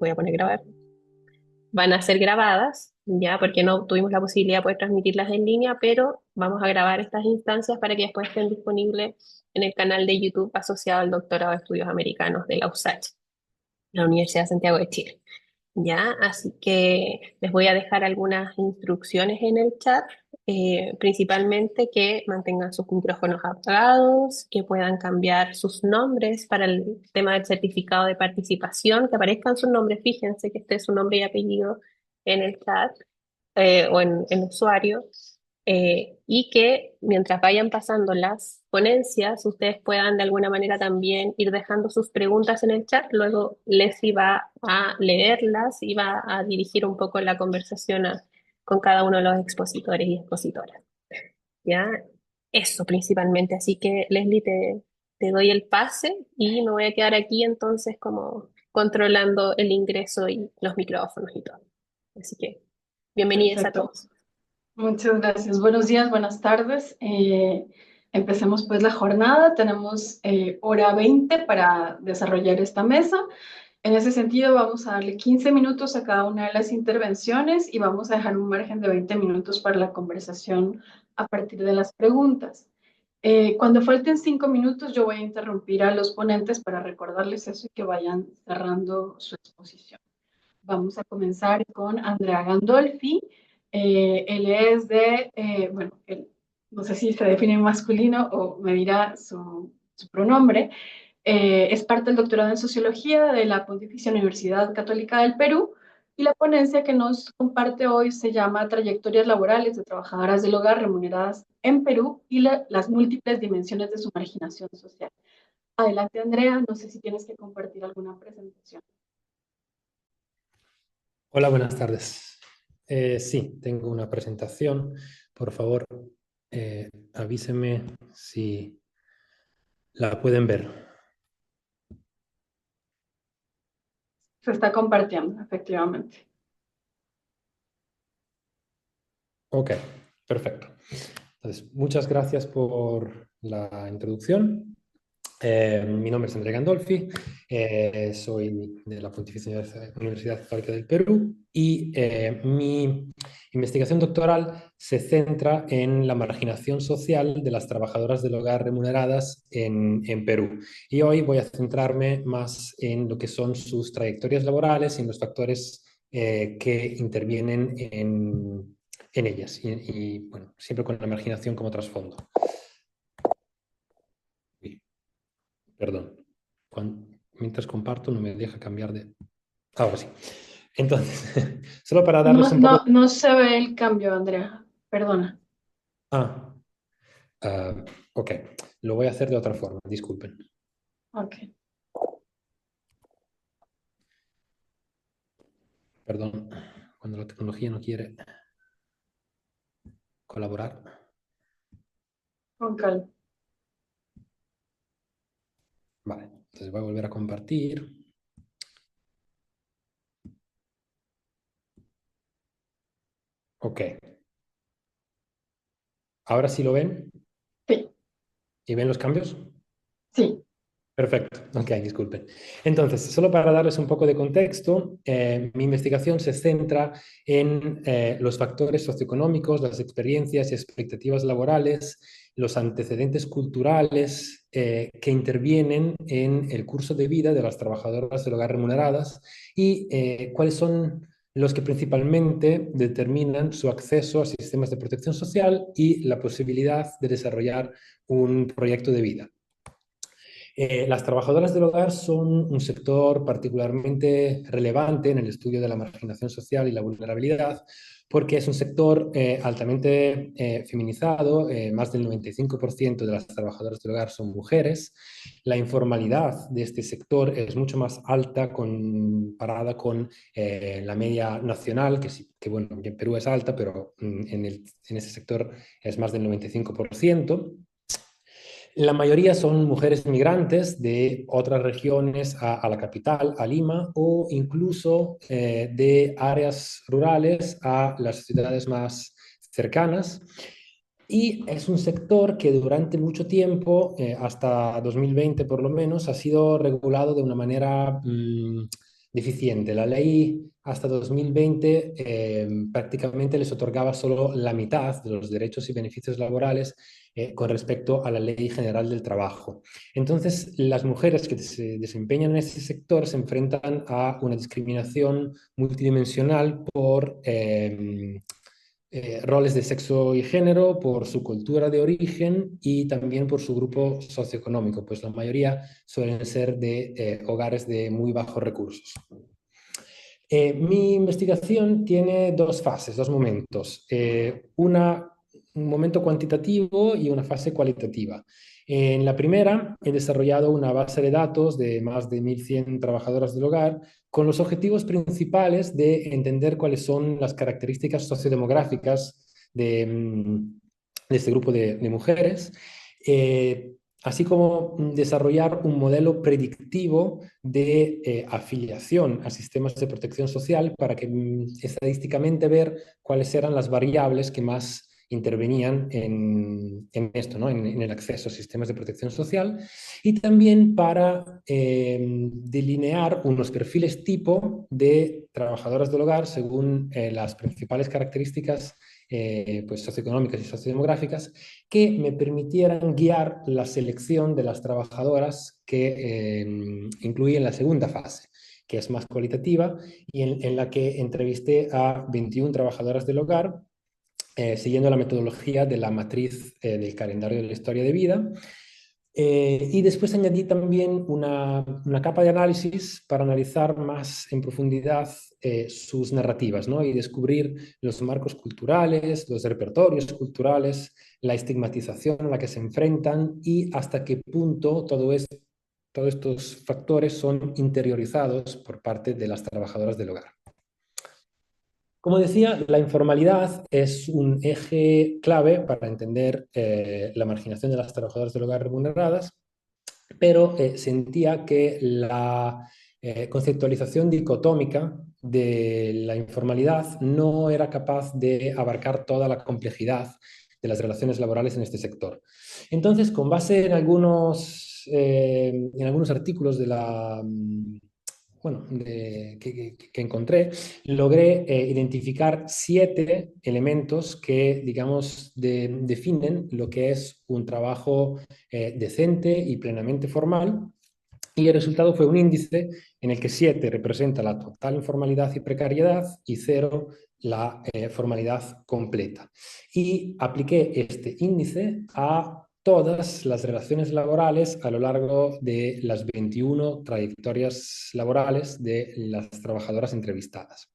voy a poner a grabar, van a ser grabadas, ya, porque no tuvimos la posibilidad de poder transmitirlas en línea, pero vamos a grabar estas instancias para que después estén disponibles en el canal de YouTube asociado al Doctorado de Estudios Americanos de la USACH, la Universidad de Santiago de Chile. Ya, así que les voy a dejar algunas instrucciones en el chat, principalmente que mantengan sus micrófonos apagados, que puedan cambiar sus nombres para el tema del certificado de participación, que aparezcan sus nombres, fíjense que esté su nombre y apellido en el chat o en el usuario, y que mientras vayan pasando las ponencias, ustedes puedan de alguna manera también ir dejando sus preguntas en el chat. Luego Leslie va a leerlas y va a dirigir un poco la conversación con cada uno de los expositores y expositoras. ¿Ya? Eso principalmente. Así que Leslie, te doy el pase y me voy a quedar aquí entonces como controlando el ingreso y los micrófonos y todo. Así que bienvenidos a Perfecto. todos. Muchas gracias. Buenos días, buenas tardes. Empecemos pues la jornada. Tenemos hora 20 para desarrollar esta mesa. En ese sentido, vamos a darle 15 minutos a cada una de las intervenciones y vamos a dejar un margen de 20 minutos para la conversación a partir de las preguntas. Cuando falten 5 minutos, yo voy a interrumpir a los ponentes para recordarles eso y que vayan cerrando su exposición. Vamos a comenzar con Andrea Gandolfi. Él es bueno, no sé si se define en masculino o me dirá su pronombre. Es parte del doctorado en Sociología de la Pontificia Universidad Católica del Perú y la ponencia que nos comparte hoy se llama Trayectorias laborales de trabajadoras del hogar remuneradas en Perú y las múltiples dimensiones de su marginación social. Adelante, Andrea. No sé si tienes que compartir alguna presentación. Hola, buenas tardes. Sí, tengo una presentación. Por favor, avísenme si la pueden ver. Se está compartiendo, efectivamente. Ok, perfecto. Entonces, muchas gracias por la introducción. Mi nombre es André Gandolfi, soy de la Pontificia Universidad Católica del Perú y mi investigación doctoral se centra en la marginación social de las trabajadoras del hogar remuneradas en Perú. Y hoy voy a centrarme más en lo que son sus trayectorias laborales y en los factores que intervienen en ellas bueno, siempre con la marginación como trasfondo. Perdón, mientras comparto no me deja cambiar de... Ahora sí. Entonces, solo para darles No, un poco... no, no se ve el cambio, Andrea. Perdona. Ah, ah, ok. Lo voy a hacer de otra forma, disculpen. Ok. Perdón, cuando la tecnología no quiere colaborar. Con calma. Vale, entonces voy a volver a compartir. Ok. ¿Ahora sí lo ven? Sí, ¿Y ven los cambios? sí. Perfecto, ok, disculpen. Entonces, solo para darles un poco de contexto, mi investigación se centra en los factores socioeconómicos, las experiencias y expectativas laborales, los antecedentes culturales que intervienen en el curso de vida de las trabajadoras del hogar remuneradas y cuáles son los que principalmente determinan su acceso a sistemas de protección social y la posibilidad de desarrollar un proyecto de vida. Las trabajadoras del hogar son un sector particularmente relevante en el estudio de la marginación social y la vulnerabilidad, porque es un sector altamente feminizado. Más del 95% de las trabajadoras del hogar son mujeres. La informalidad de este sector es mucho más alta comparada con la media nacional, que bueno, en Perú es alta, pero en ese sector es más del 95%. La mayoría son mujeres migrantes de otras regiones a la capital, a Lima, o incluso de áreas rurales a las ciudades más cercanas. Y es un sector que durante mucho tiempo, hasta 2020 por lo menos, ha sido regulado de una manera deficiente. La ley hasta 2020 prácticamente les otorgaba solo la mitad de los derechos y beneficios laborales con respecto a la Ley General del Trabajo. Entonces, las mujeres que se desempeñan en este sector se enfrentan a una discriminación multidimensional por roles de sexo y género, por su cultura de origen y también por su grupo socioeconómico, pues la mayoría suelen ser de hogares de muy bajos recursos. Mi investigación tiene dos fases, dos momentos. Un momento cuantitativo y una fase cualitativa. En la primera, he desarrollado una base de datos de más de 1.100 trabajadoras del hogar con los objetivos principales de entender cuáles son las características sociodemográficas de este grupo de mujeres, así como desarrollar un modelo predictivo de afiliación a sistemas de protección social para que estadísticamente ver cuáles eran las variables que más intervenían en esto, ¿no? En el acceso a sistemas de protección social, y también para delinear unos perfiles tipo de trabajadoras del hogar según las principales características pues socioeconómicas y sociodemográficas que me permitieran guiar la selección de las trabajadoras que incluí en la segunda fase, que es más cualitativa y en la que entrevisté a 21 trabajadoras del hogar siguiendo la metodología de la matriz del calendario de la historia de vida. Y después añadí también una capa de análisis para analizar más en profundidad sus narrativas, ¿no? Y descubrir los marcos culturales, los repertorios culturales, la estigmatización a la que se enfrentan y hasta qué punto todos estos factores son interiorizados por parte de las trabajadoras del hogar. Como decía, la informalidad es un eje clave para entender la marginación de las trabajadoras del hogar remuneradas, pero sentía que la conceptualización dicotómica de la informalidad no era capaz de abarcar toda la complejidad de las relaciones laborales en este sector. Entonces, con base en algunos artículos de que encontré, logré identificar 7 elementos que, digamos, definen lo que es un trabajo decente y plenamente formal. Y el resultado fue un índice en el que 7 representa la total informalidad y precariedad y 0 la formalidad completa. Y apliqué este índice a todas las relaciones laborales a lo largo de las 21 trayectorias laborales de las trabajadoras entrevistadas.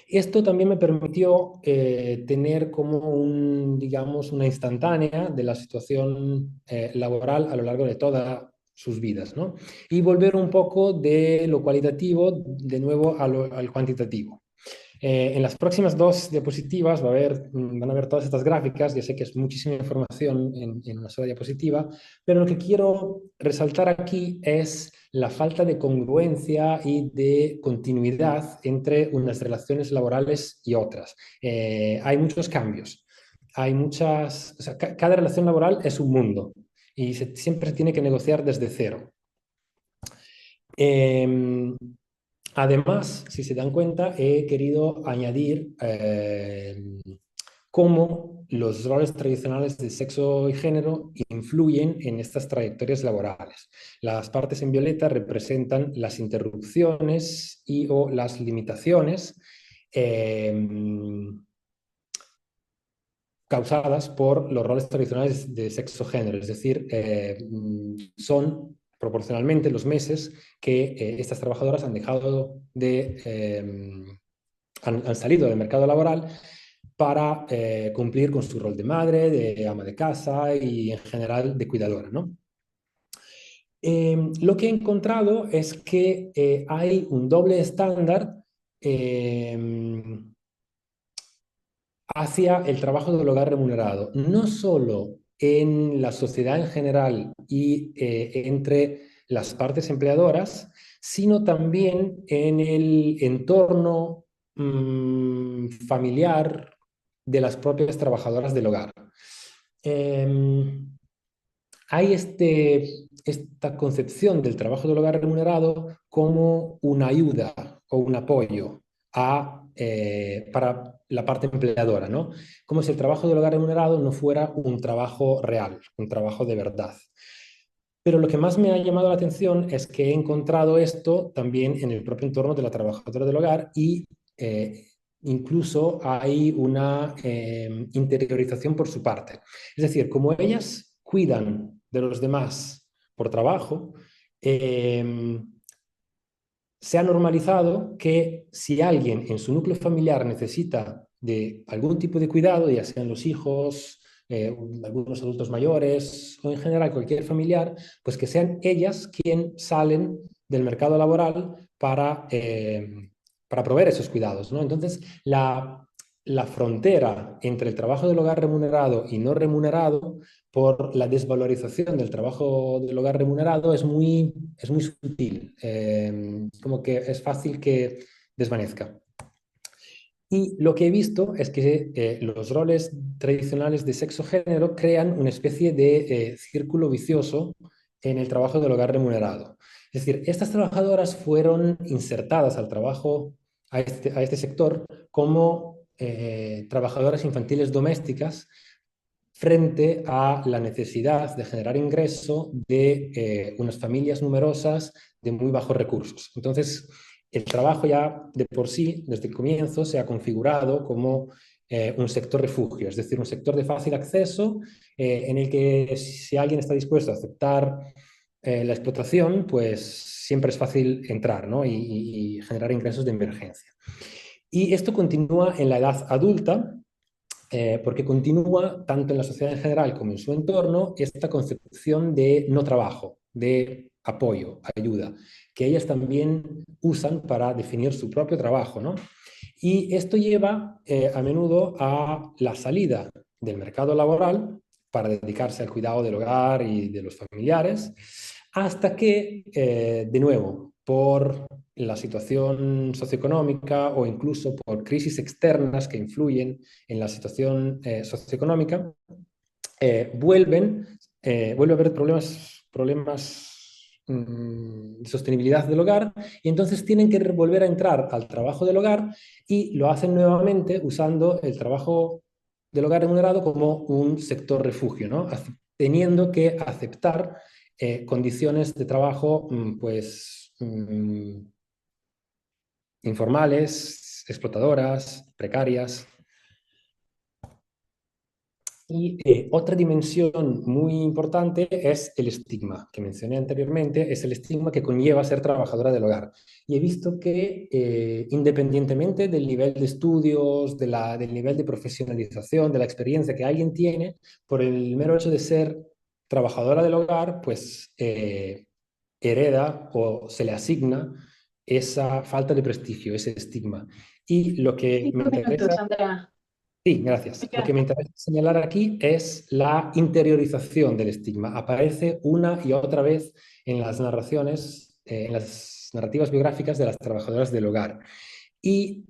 Esto también me permitió tener como digamos, una instantánea de la situación laboral a lo largo de todas sus vidas, ¿no? Y volver un poco de lo cualitativo de nuevo al cuantitativo. En las próximas 2 diapositivas van a ver todas estas gráficas. Ya sé que es muchísima información en una sola diapositiva, pero lo que quiero resaltar aquí es la falta de congruencia y de continuidad entre unas relaciones laborales y otras. Hay muchos cambios, o sea, cada relación laboral es un mundo y siempre se tiene que negociar desde cero. Además, si se dan cuenta, he querido añadir cómo los roles tradicionales de sexo y género influyen en estas trayectorias laborales. Las partes en violeta representan las interrupciones y o las limitaciones causadas por los roles tradicionales de sexo-género, es decir, son proporcionalmente los meses que estas trabajadoras han dejado han salido del mercado laboral para cumplir con su rol de madre, de ama de casa y en general de cuidadora, ¿no? Lo que he encontrado es que hay un doble estándar hacia el trabajo del hogar remunerado, no solo en la sociedad en general y entre las partes empleadoras, sino también en el entorno familiar de las propias trabajadoras del hogar. Hay esta concepción del trabajo del hogar remunerado como una ayuda o un apoyo para la parte empleadora, ¿no? Como si el trabajo del hogar remunerado no fuera un trabajo real, un trabajo de verdad. Pero lo que más me ha llamado la atención es que he encontrado esto también en el propio entorno de la trabajadora del hogar y incluso hay una interiorización por su parte. Es decir, como ellas cuidan de los demás por trabajo, se ha normalizado que si alguien en su núcleo familiar necesita de algún tipo de cuidado, ya sean los hijos, algunos adultos mayores o en general cualquier familiar, pues que sean ellas quienes salen del mercado laboral para proveer esos cuidados, ¿no? Entonces, la frontera entre el trabajo del hogar remunerado y no remunerado por la desvalorización del trabajo del hogar remunerado es muy sutil, como que es fácil que desvanezca. Y lo que he visto es que los roles tradicionales de sexo-género crean una especie de círculo vicioso en el trabajo del hogar remunerado. Es decir, estas trabajadoras fueron insertadas al trabajo, a este sector, como trabajadoras infantiles domésticas frente a la necesidad de generar ingreso de unas familias numerosas de muy bajos recursos. Entonces, el trabajo ya de por sí, desde el comienzo, se ha configurado como un sector refugio, es decir, un sector de fácil acceso en el que si alguien está dispuesto a aceptar la explotación, pues siempre es fácil entrar, ¿no? Y generar ingresos de emergencia. Y esto continúa en la edad adulta, porque continúa tanto en la sociedad en general como en su entorno esta concepción de no trabajo, de apoyo, ayuda, que ellas también usan para definir su propio trabajo, ¿no? Y esto lleva a menudo a la salida del mercado laboral para dedicarse al cuidado del hogar y de los familiares, hasta que, de nuevo, por la situación socioeconómica o incluso por crisis externas que influyen en la situación socioeconómica, vuelve a haber problemas de sostenibilidad del hogar y entonces tienen que volver a entrar al trabajo del hogar y lo hacen nuevamente usando el trabajo del hogar remunerado como un sector refugio, ¿no? Teniendo que aceptar condiciones de trabajo pues informales, explotadoras, precarias. Y otra dimensión muy importante es el estigma, que mencioné anteriormente, es el estigma que conlleva ser trabajadora del hogar. Y he visto que independientemente del nivel de estudios, del nivel de profesionalización, de la experiencia que alguien tiene, por el mero hecho de ser trabajadora del hogar, pues hereda o se le asigna esa falta de prestigio, ese estigma. Y lo que me 5 minutos, interesa Andrea. Sí, gracias. Lo que Oiga, me interesa señalar aquí es la interiorización del estigma. Aparece una y otra vez en las narraciones, en las narrativas biográficas de las trabajadoras del hogar. Y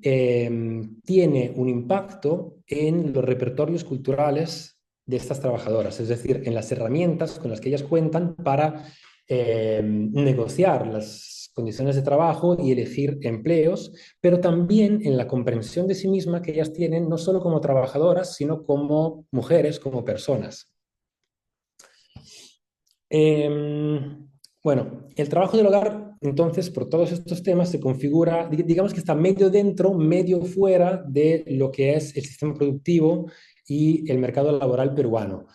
tiene un impacto en los repertorios culturales de estas trabajadoras, es decir, en las herramientas con las que ellas cuentan para negociar las condiciones de trabajo y elegir empleos, pero también en la comprensión de sí misma que ellas tienen, no solo como trabajadoras, sino como mujeres, como personas. Bueno, el trabajo del hogar, entonces, por todos estos temas, se configura, digamos que está medio dentro, medio fuera de lo que es el sistema productivo y el mercado laboral peruano.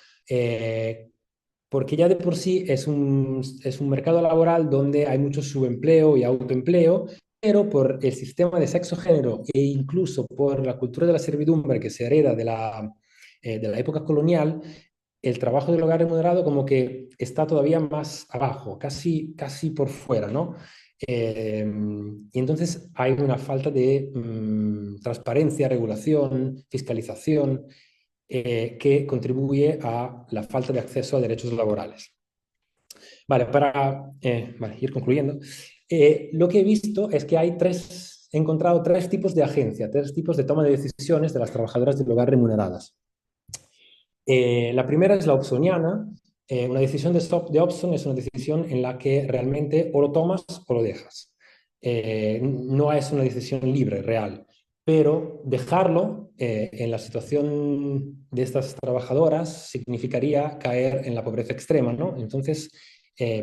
Porque ya de por sí es un mercado laboral donde hay mucho subempleo y autoempleo, pero por el sistema de sexo-género e incluso por la cultura de la servidumbre que se hereda de la época colonial, el trabajo del hogar remunerado como que está todavía más abajo, casi por fuera, ¿no? Y entonces hay una falta de transparencia, regulación, fiscalización, que contribuye a la falta de acceso a derechos laborales. Vale, para ir concluyendo, lo que he visto es que he encontrado tres tipos de agencia, tres tipos de toma de decisiones de las trabajadoras del hogar remuneradas. La primera es la oxoniana, Una decisión de stop the option es una decisión en la que realmente o lo tomas o lo dejas. No es una decisión libre, real, pero dejarlo en la situación de estas trabajadoras significaría caer en la pobreza extrema, ¿no? Entonces,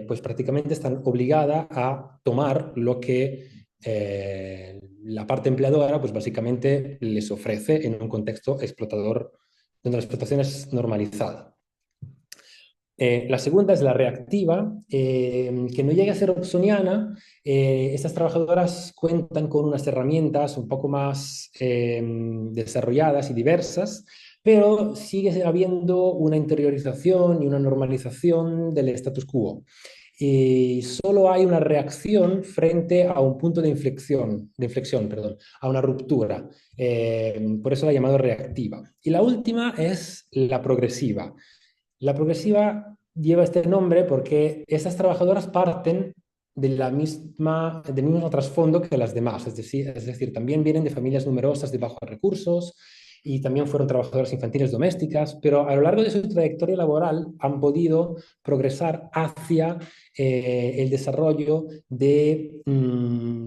pues prácticamente están obligadas a tomar lo que la parte empleadora, pues básicamente les ofrece en un contexto explotador, donde la explotación es normalizada. La segunda es la reactiva, que no llega a ser oxoniana. Estas trabajadoras cuentan con unas herramientas un poco más desarrolladas y diversas, pero sigue habiendo una interiorización y una normalización del status quo. Y solo hay una reacción frente a un punto de inflexión, perdón, a una ruptura. Por eso la he llamado reactiva. Y la última es la progresiva. La progresiva lleva este nombre porque esas trabajadoras parten del mismo trasfondo que las demás, es decir, también vienen de familias numerosas de bajos recursos y también fueron trabajadoras infantiles domésticas, pero a lo largo de su trayectoria laboral han podido progresar hacia el desarrollo de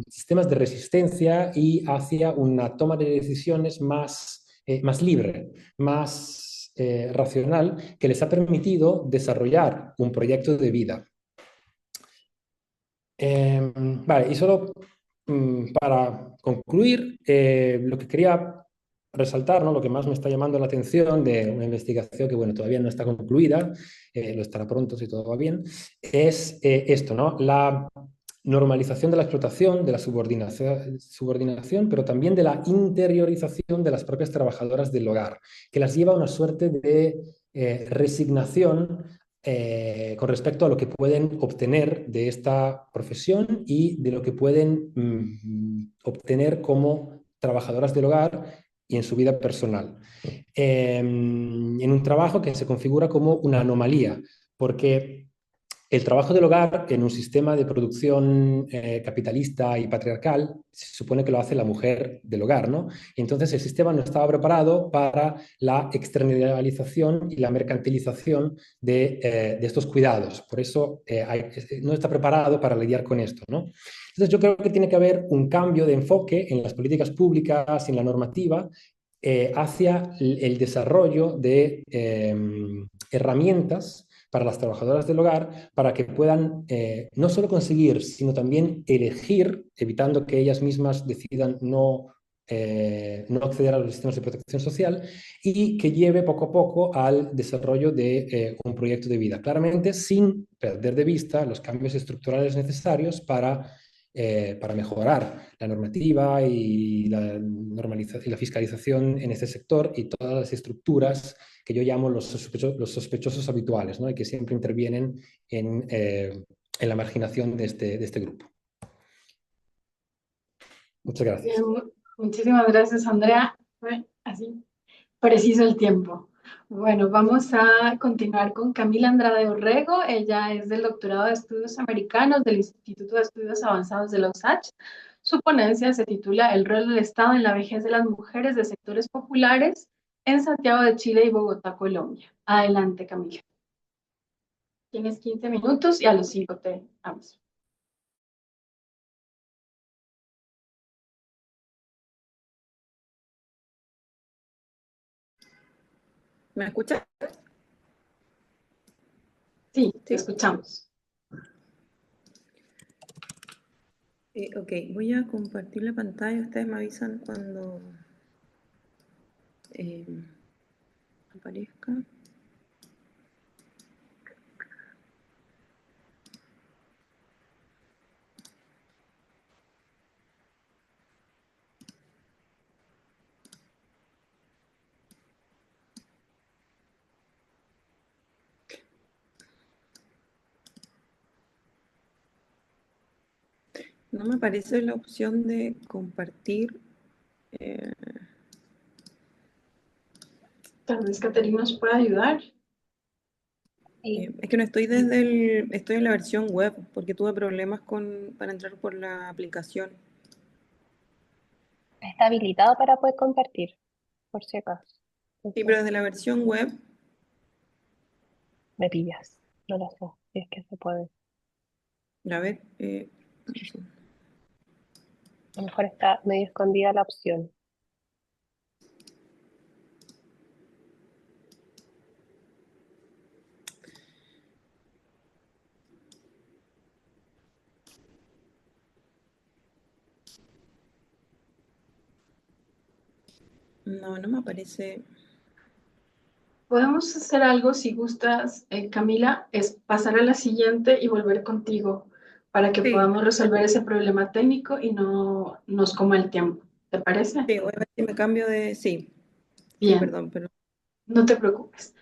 sistemas de resistencia y hacia una toma de decisiones más libre, más racional, que les ha permitido desarrollar un proyecto de vida. Vale, y solo para concluir, lo que quería resaltar, ¿no? Lo que más me está llamando la atención de una investigación que, bueno, todavía no está concluida, lo estará pronto si todo va bien, es esto, ¿no? La normalización de la explotación, de la subordinación, pero también de la interiorización de las propias trabajadoras del hogar, que las lleva a una suerte de resignación con respecto a lo que pueden obtener de esta profesión y de lo que pueden obtener como trabajadoras del hogar y en su vida personal. En un trabajo que se configura como una anomalía, porque el trabajo del hogar en un sistema de producción capitalista y patriarcal se supone que lo hace la mujer del hogar, ¿no? Y entonces el sistema no estaba preparado para la externalización y la mercantilización de estos cuidados. Por eso no está preparado para lidiar con esto, ¿no? Entonces yo creo que tiene que haber un cambio de enfoque en las políticas públicas y en la normativa hacia el desarrollo de herramientas para las trabajadoras del hogar, para que puedan no solo conseguir, sino también elegir, evitando que ellas mismas decidan no acceder a los sistemas de protección social y que lleve poco a poco al desarrollo de un proyecto de vida, claramente sin perder de vista los cambios estructurales necesarios para mejorar la normativa y y la fiscalización en este sector y todas las estructuras que yo llamo los sospechosos habituales, ¿no? Y que siempre intervienen en la marginación de este grupo. Muchas gracias. Bien, muchísimas gracias, Andrea. Fue así, preciso el tiempo. Bueno, vamos a continuar con Camila Andrade Orrego. Ella es del Doctorado de Estudios Americanos del Instituto de Estudios Avanzados de la USACH. Su ponencia se titula El rol del Estado en la vejez de las mujeres de sectores populares en Santiago de Chile y Bogotá, Colombia. Adelante, Camila. Tienes 15 minutos y a los 5 te damos. ¿Me escuchas? Sí, te escuchamos. Ok, voy a compartir la pantalla. Ustedes me avisan cuando aparezca. No me aparece la opción de compartir. Tal vez Caterina nos pueda ayudar. Es que no estoy estoy en la versión web porque tuve problemas para entrar por la aplicación. Está habilitado para poder compartir, por si acaso. Sí, pero desde la versión web Me pillas. No lo sé, si es que se puede. A ver, A lo mejor está medio escondida la opción. no, no me aparece. Podemos hacer algo si gustas, Camila, es pasar a la siguiente y volver contigo para que Sí, podamos resolver ese problema técnico y no nos coma el tiempo. ¿Te parece? sí, voy a ver si me cambio de. Sí, sí, Bien, perdón, pero. no te preocupes.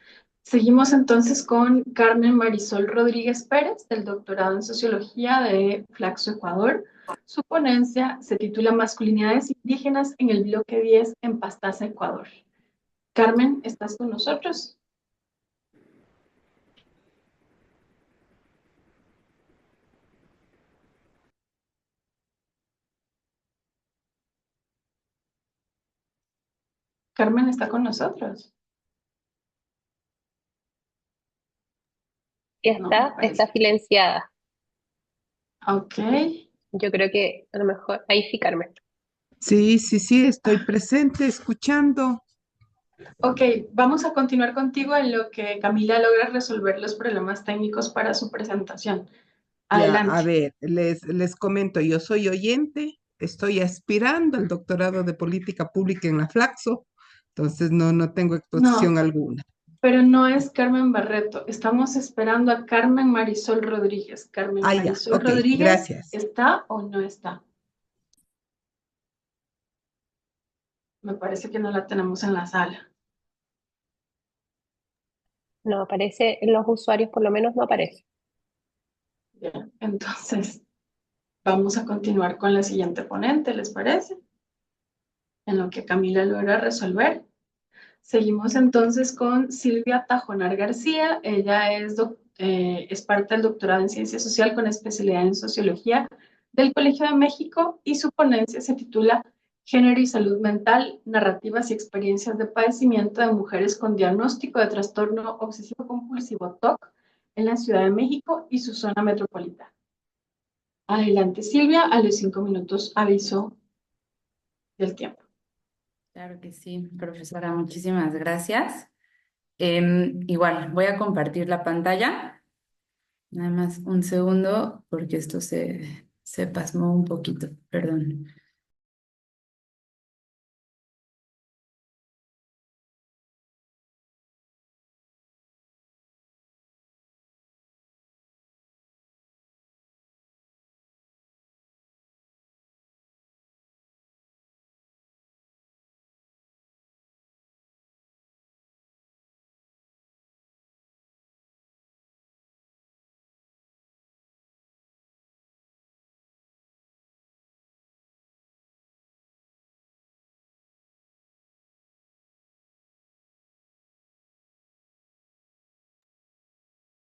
Seguimos entonces con Carmen Marisol Rodríguez Pérez, del doctorado en Sociología de Flaxo, Ecuador. Su ponencia se titula Masculinidades indígenas en el bloque 10 en Pastaza, Ecuador. Carmen, ¿estás con nosotros? Carmen está con nosotros. Ya No, me está parece. silenciada. Ok. Yo creo que a lo mejor, ahí sí, Carmen. Sí, sí, sí, estoy presente, escuchando. Ok, vamos a continuar contigo en lo que Camila logra resolver los problemas técnicos para su presentación. Ya, a Adelante. ver, les comento, yo soy oyente, estoy aspirando al doctorado de política pública en la Flaxo, entonces no tengo exposición No, alguna. pero no es Carmen Barreto. Estamos esperando a Carmen Marisol Rodríguez. Carmen Ah, ya, Marisol ok, Rodríguez, gracias. ¿está o no está? Me parece que no la tenemos en la sala. No aparece, en los usuarios por lo menos no aparece. Bien, entonces vamos a continuar con la siguiente ponente, ¿les parece? En lo que Camila logra resolver. Seguimos entonces con Silvia Tajonar García. Ella es parte del doctorado en Ciencia Social con especialidad en Sociología del Colegio de México y su ponencia se titula Género y Salud Mental, Narrativas y Experiencias de Padecimiento de Mujeres con Diagnóstico de Trastorno Obsesivo Compulsivo TOC en la Ciudad de México y su zona metropolitana. Adelante, Silvia, a los 5 minutos aviso del tiempo. Claro que sí, profesora, muchísimas gracias. Igual, voy a compartir la pantalla. Nada más un segundo, porque esto se pasmó un poquito, perdón.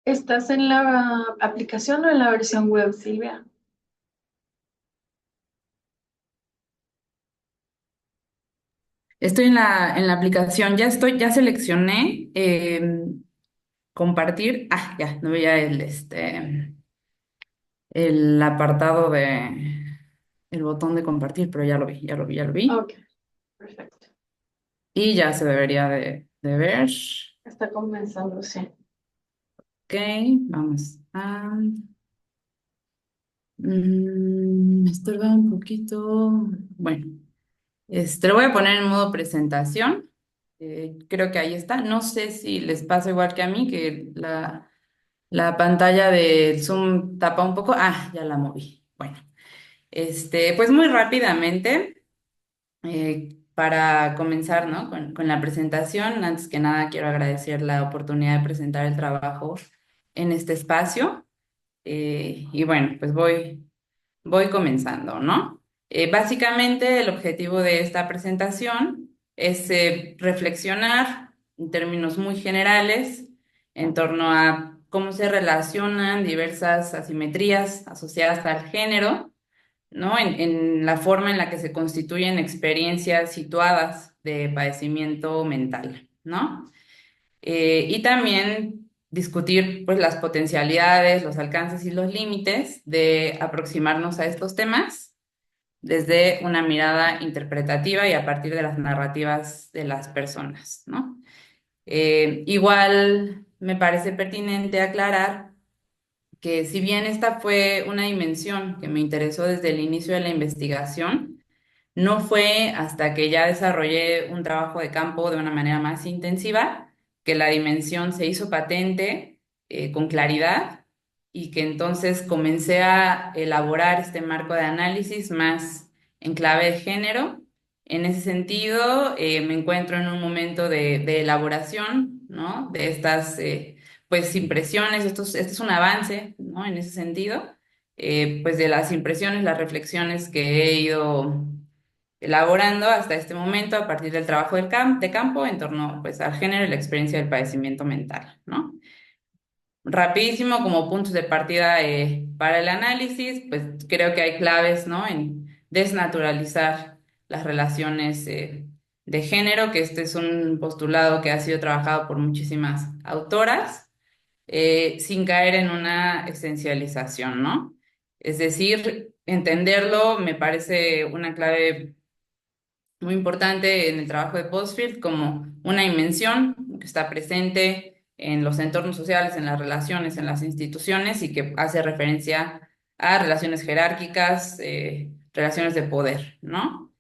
¿Estás en la aplicación o en la versión web, Silvia? Estoy en la aplicación, ya seleccioné compartir. Ah, ya, no veía el apartado el botón de compartir, pero ya lo vi. Ok, perfecto. Y ya se debería de ver. Está comenzando, sí. Ok, vamos a... me estorba un poquito. Bueno, lo voy a poner en modo presentación. Creo que ahí está. No sé si les pasa igual que a mí, que la pantalla del Zoom tapa un poco. Ah, ya la moví. Bueno, pues muy rápidamente, para comenzar, ¿no? Con la presentación, antes que nada quiero agradecer la oportunidad de presentar el trabajo en este espacio. Y bueno, pues voy comenzando, ¿no? Básicamente el objetivo de esta presentación es reflexionar en términos muy generales en torno a cómo se relacionan diversas asimetrías asociadas al género, ¿no? En la forma en la que se constituyen experiencias situadas de padecimiento mental, ¿no? Y también discutir pues las potencialidades, los alcances y los límites de aproximarnos a estos temas desde una mirada interpretativa y a partir de las narrativas de las personas, ¿no? Igual me parece pertinente aclarar que si bien esta fue una dimensión que me interesó desde el inicio de la investigación, no fue hasta que ya desarrollé un trabajo de campo de una manera más intensiva que la dimensión se hizo patente con claridad y que entonces comencé a elaborar este marco de análisis más en clave de género. En ese sentido, me encuentro en un momento de elaboración, ¿no? De estas, pues, impresiones. Este es un avance, ¿no? En ese sentido, pues, de las impresiones, las reflexiones que he ido elaborando hasta este momento a partir del trabajo de campo en torno, pues, al género y la experiencia del padecimiento mental, ¿no? Rapidísimo, como puntos de partida para el análisis, pues creo que hay claves, ¿no? En desnaturalizar las relaciones de género, que este es un postulado que ha sido trabajado por muchísimas autoras, sin caer en una esencialización, ¿no? Es decir, entenderlo me parece una clave muy importante en el trabajo de Postfield como una dimensión que está presente en los entornos sociales, en las relaciones, en las instituciones y que hace referencia a relaciones jerárquicas, relaciones de poder, ¿no?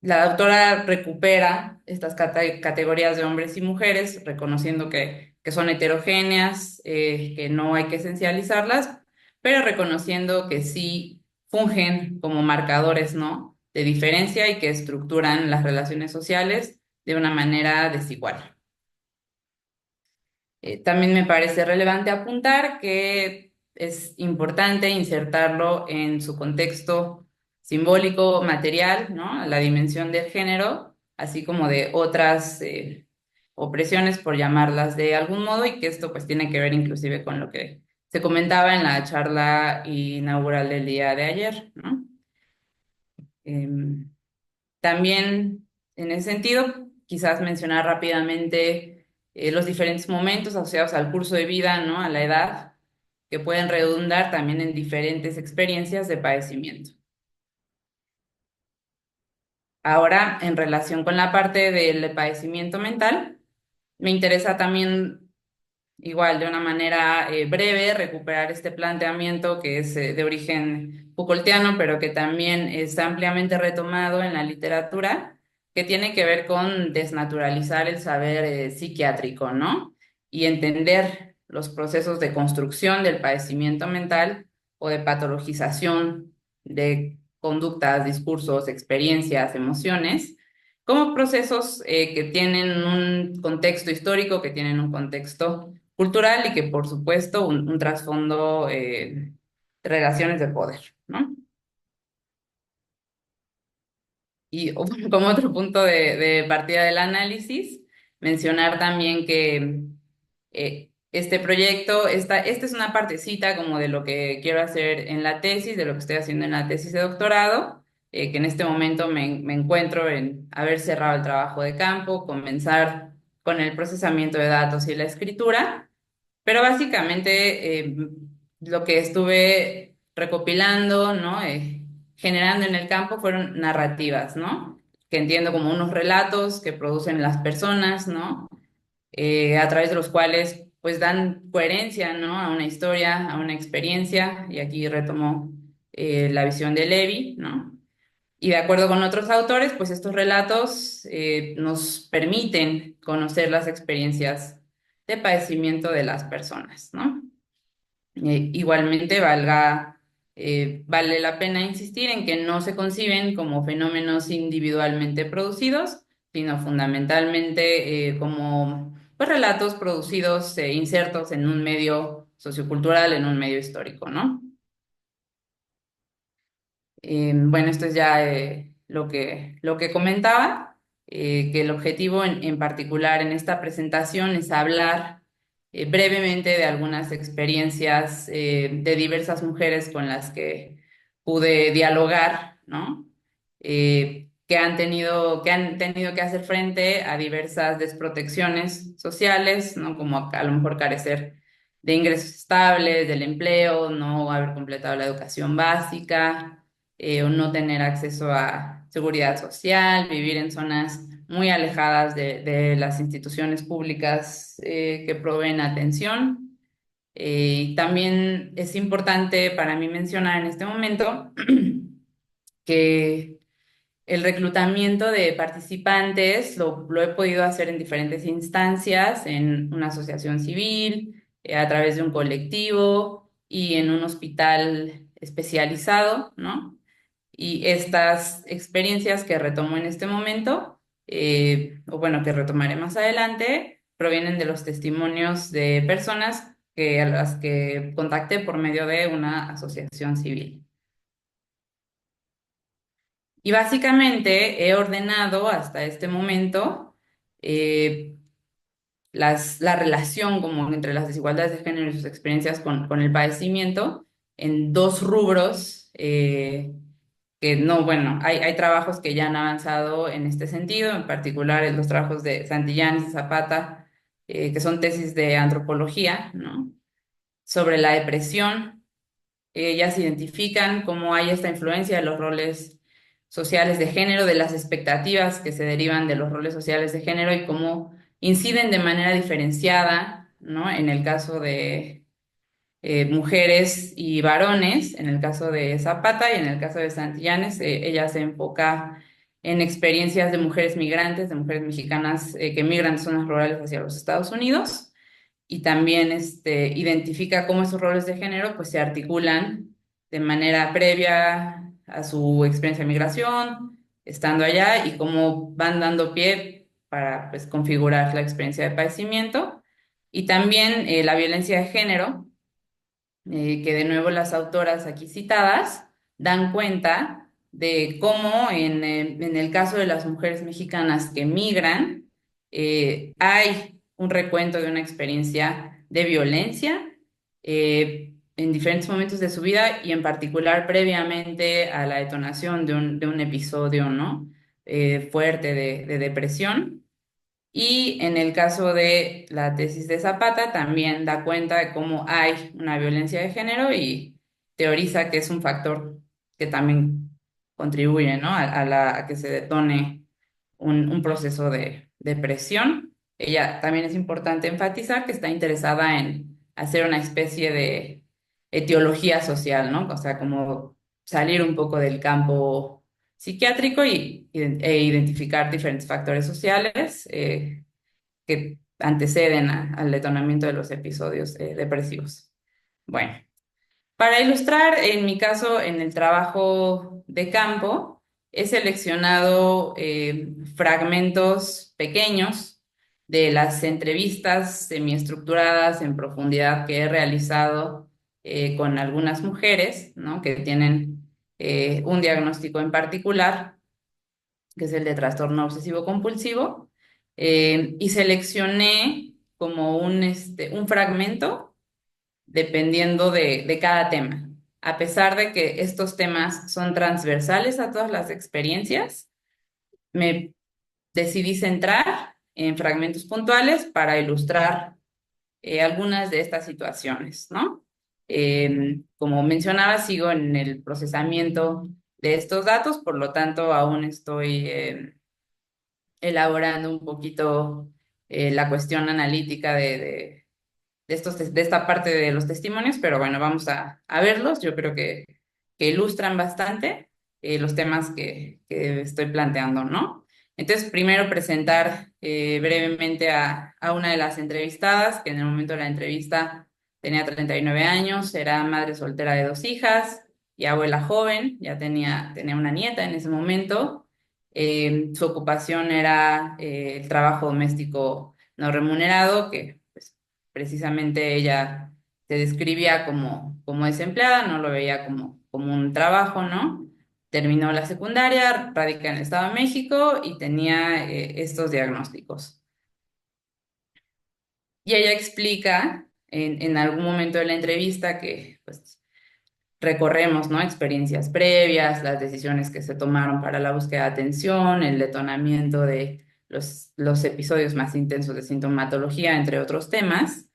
La autora recupera estas categorías de hombres y mujeres, reconociendo que son heterogéneas, que no hay que esencializarlas, pero reconociendo que sí fungen como marcadores, ¿no? De diferencia y que estructuran las relaciones sociales de una manera desigual. También me parece relevante apuntar que es importante insertarlo en su contexto simbólico, material, ¿no? La dimensión del género, así como de otras opresiones, por llamarlas de algún modo, y que esto pues tiene que ver inclusive con lo que se comentaba en la charla inaugural del día de ayer, ¿no? Em, También en ese sentido, quizás mencionar rápidamente los diferentes momentos asociados al curso de vida, ¿no? A la edad, que pueden redundar también en diferentes experiencias de padecimiento. Ahora, en relación con la parte del padecimiento mental, me interesa también, igual de una manera breve, recuperar este planteamiento que es de origen Foucaultiano, pero que también está ampliamente retomado en la literatura, que tiene que ver con desnaturalizar el saber psiquiátrico, ¿no? Y entender los procesos de construcción del padecimiento mental o de patologización de conductas, discursos, experiencias, emociones como procesos que tienen un contexto histórico, que tienen un contexto cultural y que por supuesto un trasfondo de relaciones de poder, ¿no? Y como otro punto de partida del análisis, mencionar también que este proyecto, esta es una partecita como de lo que quiero hacer en la tesis, de lo que estoy haciendo en la tesis de doctorado, que en este momento me encuentro en haber cerrado el trabajo de campo, comenzar con el procesamiento de datos y la escritura, pero básicamente lo que estuve recopilando, ¿no? Generando en el campo fueron narrativas, ¿no? Que entiendo como unos relatos que producen las personas, ¿no? A través de los cuales pues dan coherencia, ¿no? A una historia, a una experiencia, y aquí retomo la visión de Levi, ¿no? Y de acuerdo con otros autores, pues estos relatos nos permiten conocer las experiencias de padecimiento de las personas, ¿no? Igualmente vale la pena insistir en que no se conciben como fenómenos individualmente producidos, sino fundamentalmente como pues, relatos producidos, insertos en un medio sociocultural, en un medio histórico, ¿no? Bueno, esto es ya lo que comentaba, que el objetivo en particular en esta presentación es hablar brevemente de algunas experiencias de diversas mujeres con las que pude dialogar, ¿no? que han tenido que hacer frente a diversas desprotecciones sociales, ¿no? Como a lo mejor carecer de ingresos estables, del empleo, no haber completado la educación básica, o no tener acceso a seguridad social, vivir en zonas muy alejadas de las instituciones públicas que proveen atención. También es importante para mí mencionar en este momento que el reclutamiento de participantes lo he podido hacer en diferentes instancias, en una asociación civil, a través de un colectivo y en un hospital especializado, ¿no? Y estas experiencias que retomo en este momento, o bueno, que retomaré más adelante, provienen de los testimonios de personas a las que contacté por medio de una asociación civil. Y básicamente he ordenado hasta este momento eh, la relación como entre las desigualdades de género y sus experiencias con el padecimiento en dos rubros que no, bueno, hay trabajos que ya han avanzado en este sentido, en particular en los trabajos de Santillán y Zapata, que son tesis de antropología, ¿no? Sobre la depresión. Ellas identifican cómo hay esta influencia de los roles sociales de género, de las expectativas que se derivan de los roles sociales de género y cómo inciden de manera diferenciada, ¿no? En el caso de mujeres y varones, en el caso de Zapata y en el caso de Santillanes, ella se enfoca en experiencias de mujeres migrantes, de mujeres mexicanas que migran de zonas rurales hacia los Estados Unidos y también identifica cómo esos roles de género pues, se articulan de manera previa a su experiencia de migración, estando allá, y cómo van dando pie para pues, configurar la experiencia de padecimiento. Y también la violencia de género, que de nuevo las autoras aquí citadas dan cuenta de cómo en el caso de las mujeres mexicanas que migran, hay un recuento de una experiencia de violencia en diferentes momentos de su vida y en particular previamente a la detonación de un episodio, ¿no? Fuerte de depresión. Y en el caso de la tesis de Zapata, también da cuenta de cómo hay una violencia de género y teoriza que es un factor que también contribuye, ¿no? A que se detone un proceso de depresión. Ella también es importante enfatizar que está interesada en hacer una especie de etiología social, ¿no? O sea, como salir un poco del campo psiquiátrico e identificar diferentes factores sociales que anteceden al detonamiento de los episodios depresivos. Bueno, para ilustrar, en mi caso, en el trabajo de campo, he seleccionado fragmentos pequeños de las entrevistas semiestructuradas en profundidad que he realizado con algunas mujeres, ¿no? Que tienen un diagnóstico en particular, que es el de trastorno obsesivo compulsivo, y seleccioné como un fragmento dependiendo de cada tema. A pesar de que estos temas son transversales a todas las experiencias, me decidí centrar en fragmentos puntuales para ilustrar algunas de estas situaciones, ¿no? Como mencionaba, sigo en el procesamiento de estos datos, por lo tanto, aún estoy elaborando un poquito la cuestión analítica de esta parte de los testimonios, pero bueno, vamos a verlos. Yo creo que ilustran bastante los temas que estoy planteando, ¿no? Entonces, primero presentar brevemente a una de las entrevistadas, que en el momento de la entrevista tenía 39 años, era madre soltera de 2 hijas y abuela joven, ya tenía una nieta en ese momento. Su ocupación era el trabajo doméstico no remunerado, que pues, precisamente ella se describía como desempleada, no lo veía como un trabajo, ¿no? Terminó la secundaria, radica en el Estado de México y tenía estos diagnósticos. Y ella explica en algún momento de la entrevista que pues, recorremos, ¿no? Experiencias previas, las decisiones que se tomaron para la búsqueda de atención, el detonamiento de los episodios más intensos de sintomatología, entre otros temas.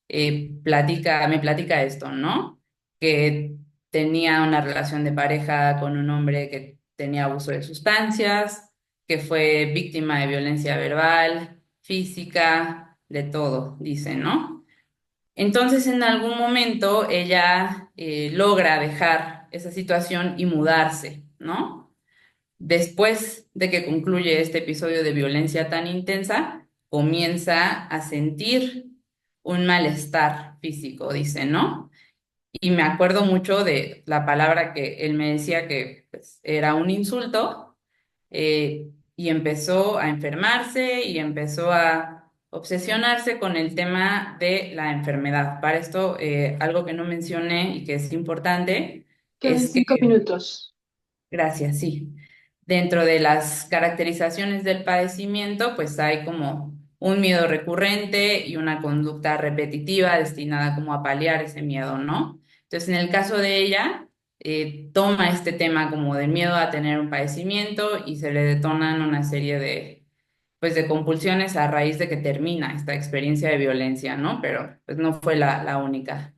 Me platica esto, ¿no? Que tenía una relación de pareja con un hombre que tenía abuso de sustancias, que fue víctima de violencia verbal, física, de todo, dice, ¿no? Entonces, en algún momento ella logra dejar esa situación y mudarse, ¿no? Después de que concluye este episodio de violencia tan intensa, comienza a sentir un malestar físico, dice, ¿no? Y me acuerdo mucho de la palabra que él me decía que pues, era un insulto, y empezó a enfermarse y empezó a obsesionarse con el tema de la enfermedad. Para esto, algo que no mencioné y que es importante Quedan es que 5 minutos. gracias, sí. Dentro de las caracterizaciones del padecimiento, pues hay como un miedo recurrente y una conducta repetitiva destinada como a paliar ese miedo, ¿no? Entonces, en el caso de ella, toma este tema como de miedo a tener un padecimiento y se le detonan una serie de, pues, de compulsiones a raíz de que termina esta experiencia de violencia, ¿no? Pero pues no fue la única.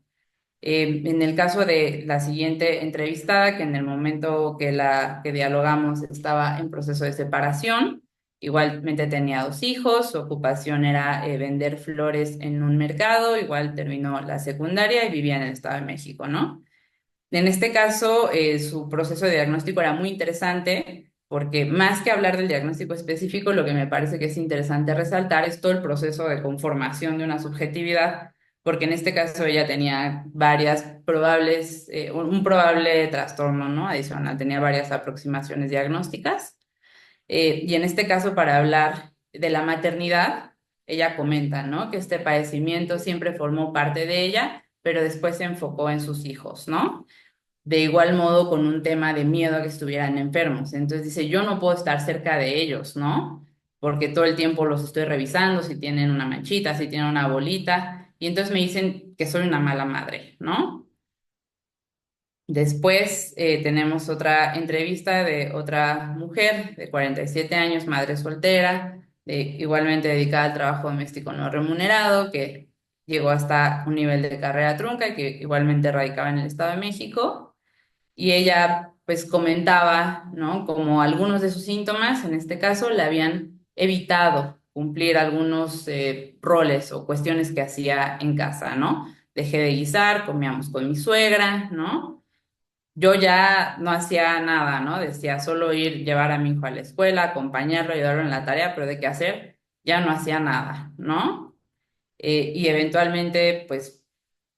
En el caso de la siguiente entrevistada, que en el momento que dialogamos estaba en proceso de separación, igualmente tenía 2 hijos, su ocupación era vender flores en un mercado, igual terminó la secundaria y vivía en el Estado de México, ¿no? En este caso, su proceso de diagnóstico era muy interesante porque más que hablar del diagnóstico específico, lo que me parece que es interesante resaltar es todo el proceso de conformación de una subjetividad, porque en este caso ella tenía varias probables, un probable trastorno, ¿no? Adicional, tenía varias aproximaciones diagnósticas. Y en este caso, para hablar de la maternidad, ella comenta, ¿no? Que este padecimiento siempre formó parte de ella, pero después se enfocó en sus hijos, ¿no? De igual modo con un tema de miedo a que estuvieran enfermos. Entonces dice, yo no puedo estar cerca de ellos, ¿no? Porque todo el tiempo los estoy revisando, si tienen una manchita, si tienen una bolita, y entonces me dicen que soy una mala madre, ¿no? Después tenemos otra entrevista de otra mujer de 47 años, madre soltera, igualmente dedicada al trabajo doméstico no remunerado, que llegó hasta un nivel de carrera trunca y que igualmente radicaba en el Estado de México. Y ella pues comentaba, ¿no? Como algunos de sus síntomas, en este caso, le habían evitado cumplir algunos roles o cuestiones que hacía en casa, ¿no? Dejé de guisar, comíamos con mi suegra, ¿no? Yo ya no hacía nada, ¿no? Decía solo ir, llevar a mi hijo a la escuela, acompañarlo, ayudarlo en la tarea, pero de qué hacer, ya no hacía nada, ¿no? Y eventualmente, pues,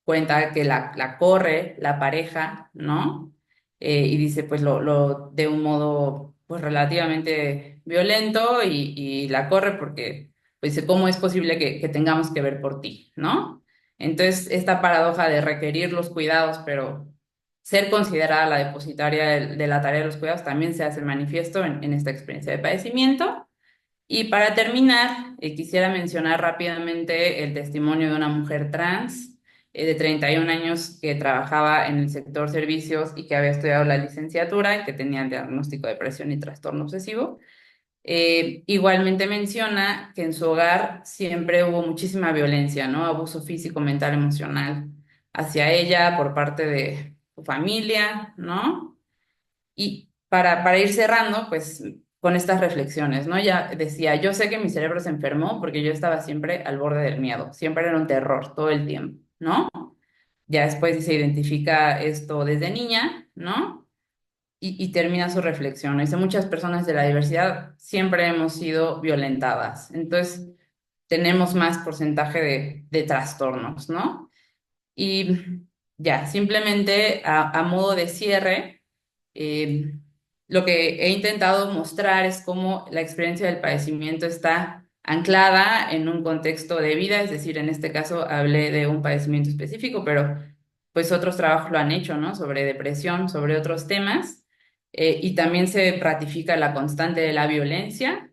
cuenta que la corre la pareja, ¿no? Y dice, pues, de un modo, pues, relativamente violento y la corre porque, pues, dice, ¿cómo es posible que tengamos que ver por ti, ¿no? Entonces, esta paradoja de requerir los cuidados, pero ser considerada la depositaria de la tarea de los cuidados también se hace manifiesto en esta experiencia de padecimiento. Y para terminar, quisiera mencionar rápidamente el testimonio de una mujer trans de 31 años que trabajaba en el sector servicios y que había estudiado la licenciatura y que tenía el diagnóstico de depresión y trastorno obsesivo. Igualmente menciona que en su hogar siempre hubo muchísima violencia, ¿no? Abuso físico, mental, emocional hacia ella por parte de su familia, ¿no? Y para ir cerrando, pues con estas reflexiones, ¿no? Ya decía, yo sé que mi cerebro se enfermó porque yo estaba siempre al borde del miedo, siempre era un terror todo el tiempo, ¿no? Ya después se identifica esto desde niña, ¿no? Y termina su reflexión. Dice, muchas personas de la diversidad siempre hemos sido violentadas, entonces tenemos más porcentaje de trastornos, ¿no? Y ya, simplemente a modo de cierre, eh, lo que he intentado mostrar es cómo la experiencia del padecimiento está anclada en un contexto de vida, es decir, en este caso hablé de un padecimiento específico, pero pues otros trabajos lo han hecho, ¿no? Sobre depresión, sobre otros temas, y también se ratifica la constante de la violencia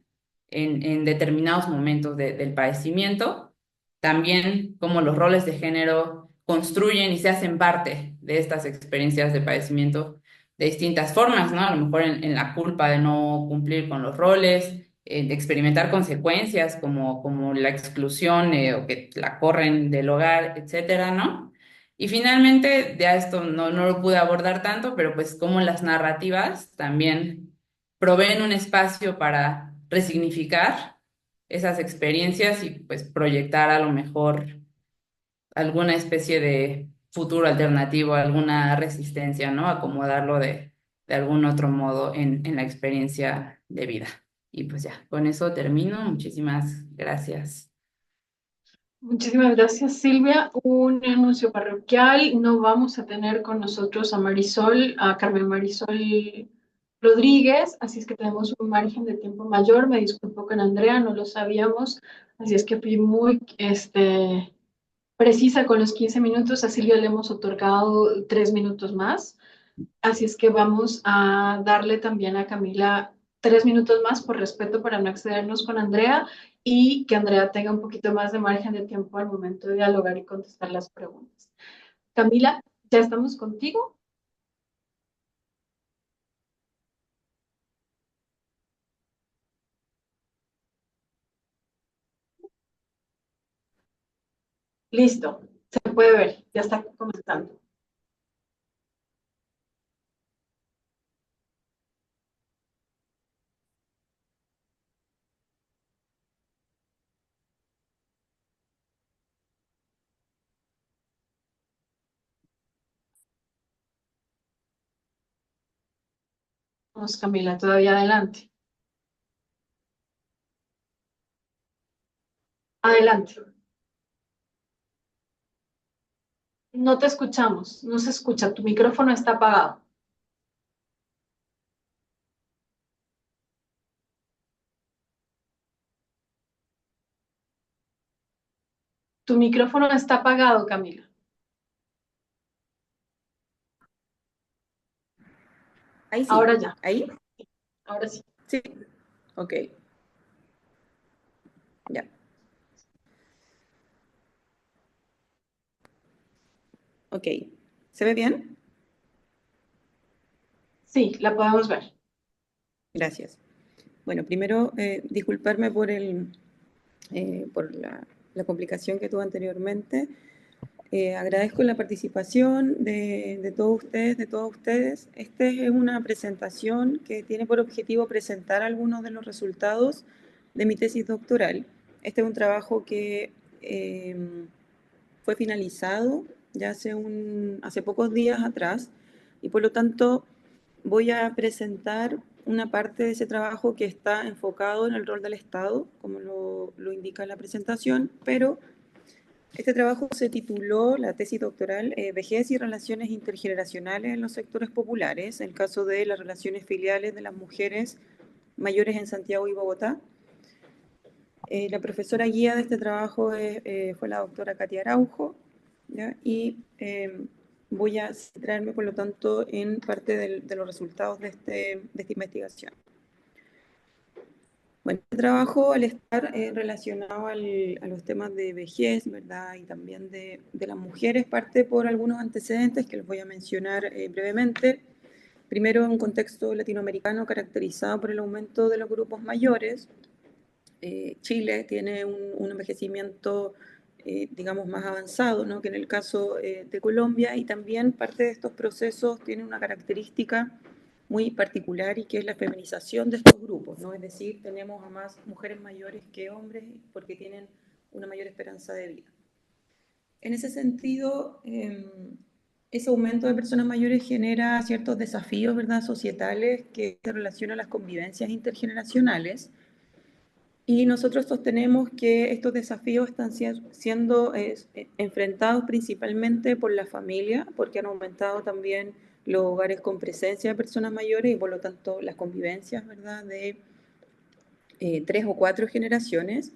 en determinados momentos del padecimiento, también como los roles de género construyen y se hacen parte de estas experiencias de padecimiento de distintas formas, ¿no? A lo mejor en la culpa de no cumplir con los roles, de experimentar consecuencias como la exclusión o que la corren del hogar, etcétera, ¿no? Y finalmente, ya esto no lo pude abordar tanto, pero pues como las narrativas también proveen un espacio para resignificar esas experiencias y pues proyectar a lo mejor alguna especie de futuro alternativo, alguna resistencia, ¿no? Acomodarlo de algún otro modo en la experiencia de vida. Y pues ya, con eso termino. Muchísimas gracias. Muchísimas gracias, Silvia. Un anuncio parroquial. No vamos a tener con nosotros a Marisol, a Carmen Marisol Rodríguez, así es que tenemos un margen de tiempo mayor. Me disculpo con Andrea, no lo sabíamos, así es que fui muy precisa con los 15 minutos. A Silvia le hemos otorgado 3 minutos más. Así es que vamos a darle también a Camila 3 minutos más por respeto para no excedernos con Andrea y que Andrea tenga un poquito más de margen de tiempo al momento de dialogar y contestar las preguntas. Camila, ya estamos contigo. Listo, se puede ver, ya está comenzando. Vamos, Camila, todavía adelante. Adelante. No te escuchamos, no se escucha, tu micrófono está apagado. Tu micrófono está apagado, Camila. Ahí sí, Ahora ya, ahí, ahora sí. sí, ok, ya, ok. ¿Se ve bien? Sí, la podemos ver. Gracias. Bueno, primero, disculparme por la complicación que tuve anteriormente. Agradezco la participación de todos ustedes, de todos ustedes. Esta es una presentación que tiene por objetivo presentar algunos de los resultados de mi tesis doctoral. Este es un trabajo que fue finalizado ya hace pocos días atrás y por lo tanto voy a presentar una parte de ese trabajo que está enfocado en el rol del Estado, como lo indica la presentación, pero este trabajo se tituló, la tesis doctoral, Vejez y relaciones intergeneracionales en los sectores populares, en el caso de las relaciones filiales de las mujeres mayores en Santiago y Bogotá. La profesora guía de este trabajo fue la doctora Katia Araujo, ¿ya? Y voy a centrarme, por lo tanto, en parte de los resultados de esta investigación. Bueno, este trabajo, al estar relacionado a los temas de vejez, ¿verdad? Y también de las mujeres, parte por algunos antecedentes que les voy a mencionar brevemente. Primero, en un contexto latinoamericano caracterizado por el aumento de los grupos mayores. Chile tiene un envejecimiento, digamos, más avanzado, ¿no? Que en el caso de Colombia, y también parte de estos procesos tiene una característica muy particular y que es la feminización de estos grupos, ¿no? Es decir, tenemos a más mujeres mayores que hombres porque tienen una mayor esperanza de vida. En ese sentido, ese aumento de personas mayores genera ciertos desafíos, ¿verdad?, societales que se relacionan a las convivencias intergeneracionales. Y nosotros sostenemos que estos desafíos están siendo enfrentados principalmente por la familia, porque han aumentado también los hogares con presencia de personas mayores y por lo tanto las convivencias, ¿verdad?, de 3 o 4 generaciones,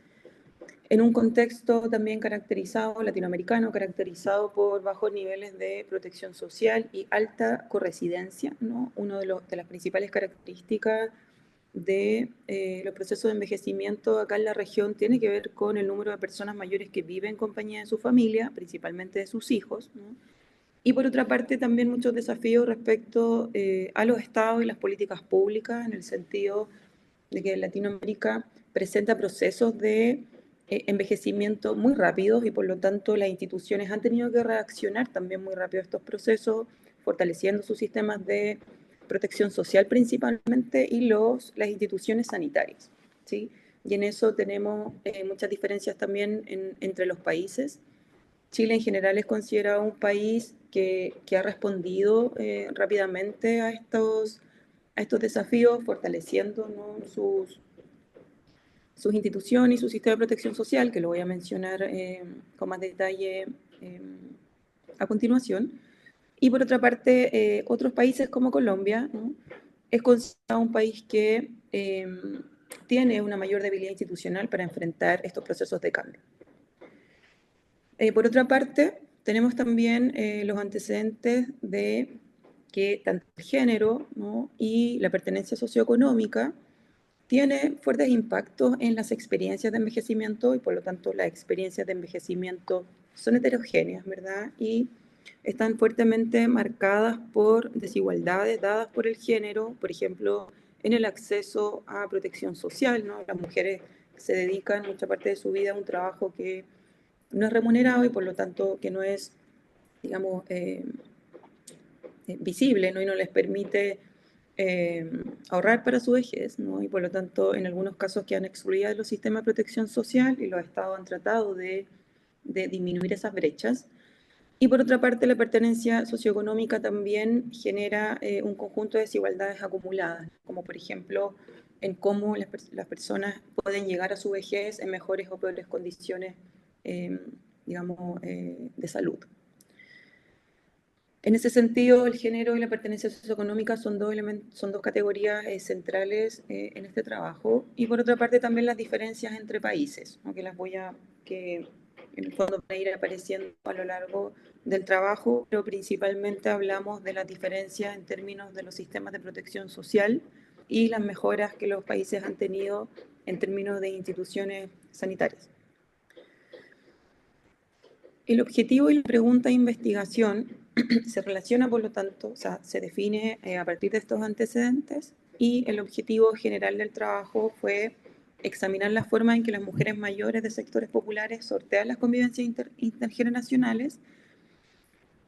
en un contexto también caracterizado, latinoamericano, caracterizado por bajos niveles de protección social y alta corresidencia, ¿no? Una de las principales características de los procesos de envejecimiento acá en la región tiene que ver con el número de personas mayores que viven en compañía de su familia, principalmente de sus hijos, ¿no? Y por otra parte también muchos desafíos respecto a los estados y las políticas públicas, en el sentido de que Latinoamérica presenta procesos de envejecimiento muy rápidos y por lo tanto las instituciones han tenido que reaccionar también muy rápido a estos procesos, fortaleciendo sus sistemas de protección social principalmente y las instituciones sanitarias, ¿sí? Y en eso tenemos muchas diferencias también entre los países. Chile en general es considerado un país que ha respondido rápidamente a estos desafíos, fortaleciendo, ¿no?, sus instituciones y su sistema de protección social, que lo voy a mencionar con más detalle eh, a continuación. Y por otra parte, otros países como Colombia, ¿no?, es considerado un país que tiene una mayor debilidad institucional para enfrentar estos procesos de cambio. Por otra parte, tenemos también los antecedentes de que tanto el género, ¿no?, y la pertenencia socioeconómica tiene fuertes impactos en las experiencias de envejecimiento y por lo tanto las experiencias de envejecimiento son heterogéneas, ¿verdad? Y están fuertemente marcadas por desigualdades dadas por el género, por ejemplo, en el acceso a protección social, ¿no? Las mujeres se dedican mucha parte de su vida a un trabajo que no es remunerado y por lo tanto que no es, digamos, visible, ¿no? Y no les permite ahorrar para su vejez, ¿no? Y por lo tanto, en algunos casos quedan excluidas de los sistemas de protección social y los estados han tratado de disminuir esas brechas. Y por otra parte, la pertenencia socioeconómica también genera un conjunto de desigualdades acumuladas, como por ejemplo en cómo las personas pueden llegar a su vejez en mejores o peores condiciones, digamos, de salud. En ese sentido, el género y la pertenencia socioeconómica son dos categorías centrales en este trabajo. Y por otra parte, también las diferencias entre países, ¿no?, que en el fondo van a ir apareciendo a lo largo del trabajo, pero principalmente hablamos de las diferencias en términos de los sistemas de protección social y las mejoras que los países han tenido en términos de instituciones sanitarias. El objetivo y la pregunta de investigación se relaciona, por lo tanto, o sea, se define a partir de estos antecedentes, y el objetivo general del trabajo fue examinar la forma en que las mujeres mayores de sectores populares sortean las convivencias intergeneracionales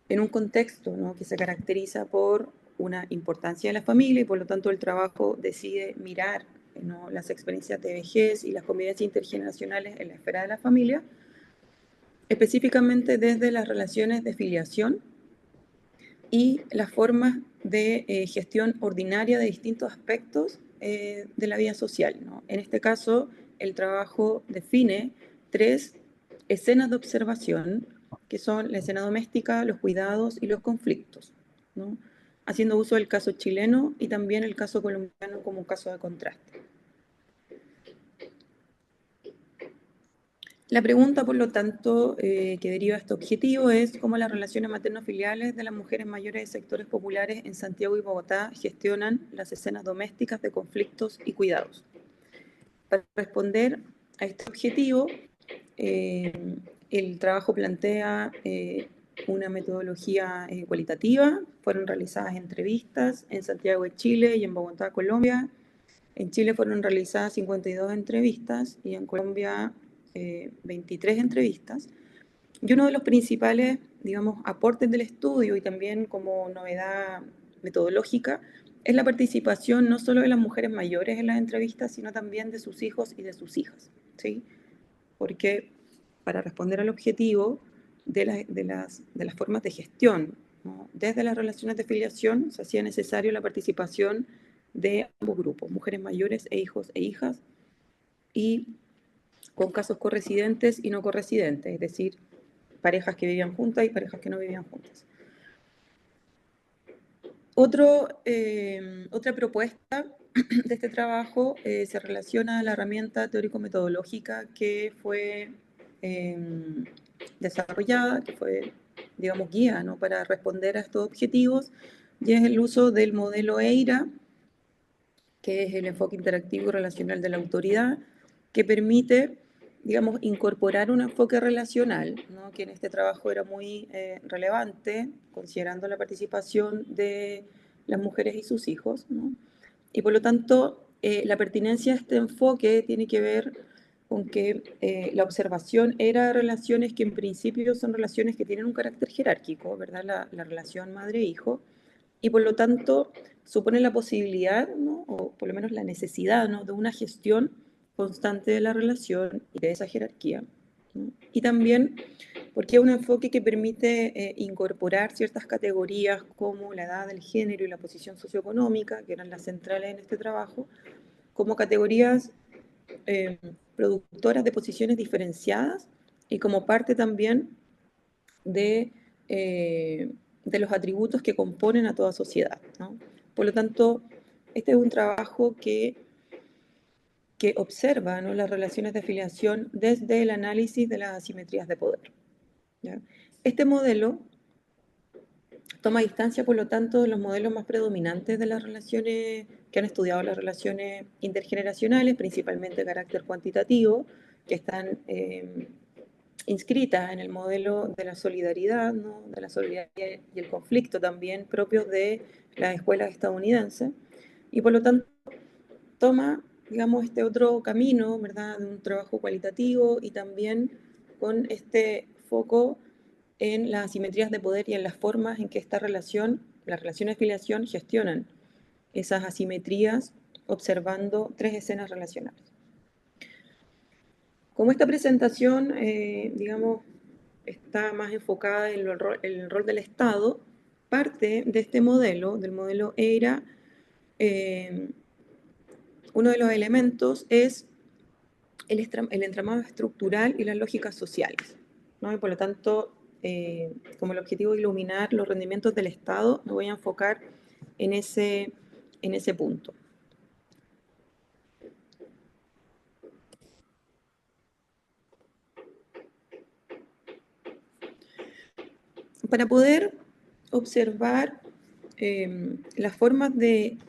en un contexto, ¿no?, que se caracteriza por una importancia de la familia y por lo tanto el trabajo decide mirar, ¿no?, las experiencias de vejez y las convivencias intergeneracionales en la esfera de la familia, específicamente desde las relaciones de filiación y las formas de gestión ordinaria de distintos aspectos de la vida social, ¿no? En este caso, el trabajo define 3 escenas de observación, que son la escena doméstica, los cuidados y los conflictos, ¿no?, haciendo uso del caso chileno y también el caso colombiano como caso de contraste. La pregunta, por lo tanto, que deriva de este objetivo es cómo las relaciones materno-filiales de las mujeres mayores de sectores populares en Santiago y Bogotá gestionan las escenas domésticas de conflictos y cuidados. Para responder a este objetivo, el trabajo plantea una metodología cualitativa. Fueron realizadas entrevistas en Santiago de Chile y en Bogotá, Colombia. En Chile fueron realizadas 52 entrevistas y en Colombia 23 entrevistas. Y uno de los principales, digamos, aportes del estudio y también como novedad metodológica es la participación no solo de las mujeres mayores en las entrevistas, sino también de sus hijos y de sus hijas, ¿sí? Porque para responder al objetivo de las formas de gestión, ¿no?, desde las relaciones de filiación se hacía necesario la participación de ambos grupos, mujeres mayores e hijos e hijas, y con casos corresidentes y no corresidentes, es decir, parejas que vivían juntas y parejas que no vivían juntas. Otra propuesta de este trabajo se relaciona a la herramienta teórico-metodológica que fue desarrollada, que fue, digamos, guía, ¿no?, para responder a estos objetivos, y es el uso del modelo EIRA que es el enfoque interactivo y relacional de la autoridad, que permite, digamos, incorporar un enfoque relacional, ¿no? Que en este trabajo era muy relevante, considerando la participación de las mujeres y sus hijos, ¿no? Y por lo tanto, la pertinencia de este enfoque tiene que ver con que la observación era relaciones que en principio son relaciones que tienen un carácter jerárquico, ¿verdad? La relación madre-hijo, y por lo tanto supone la posibilidad, ¿no? O por lo menos la necesidad, ¿no? De una gestión constante de la relación y de esa jerarquía, ¿no? Y también porque es un enfoque que permite incorporar ciertas categorías como la edad, el género y la posición socioeconómica, que eran las centrales en este trabajo, como categorías eh, productoras de posiciones diferenciadas y como parte también de, eh, de los atributos que componen a toda sociedad, ¿no? Por lo tanto, este es un trabajo que observa, ¿no? Las relaciones de afiliación desde el análisis de las asimetrías de poder, ¿ya? Este modelo toma distancia, por lo tanto, de los modelos más predominantes de las relaciones que han estudiado las relaciones intergeneracionales, principalmente de carácter cuantitativo, que están inscritas en el modelo de la solidaridad, ¿no? De la solidaridad y el conflicto también propios de las escuelas estadounidenses, y por lo tanto toma, digamos, este otro camino, ¿verdad?, de un trabajo cualitativo y también con este foco en las asimetrías de poder y en las formas en que esta relación, las relaciones de filiación gestionan esas asimetrías observando tres escenas relacionales. Como esta presentación, digamos, está más enfocada en el rol del Estado, parte de este modelo, del modelo EIRA, uno de los elementos es el entramado estructural y las lógicas sociales, ¿no? Y por lo tanto, como el objetivo de iluminar los rendimientos del Estado, me voy a enfocar en ese punto. Para poder observar las formas en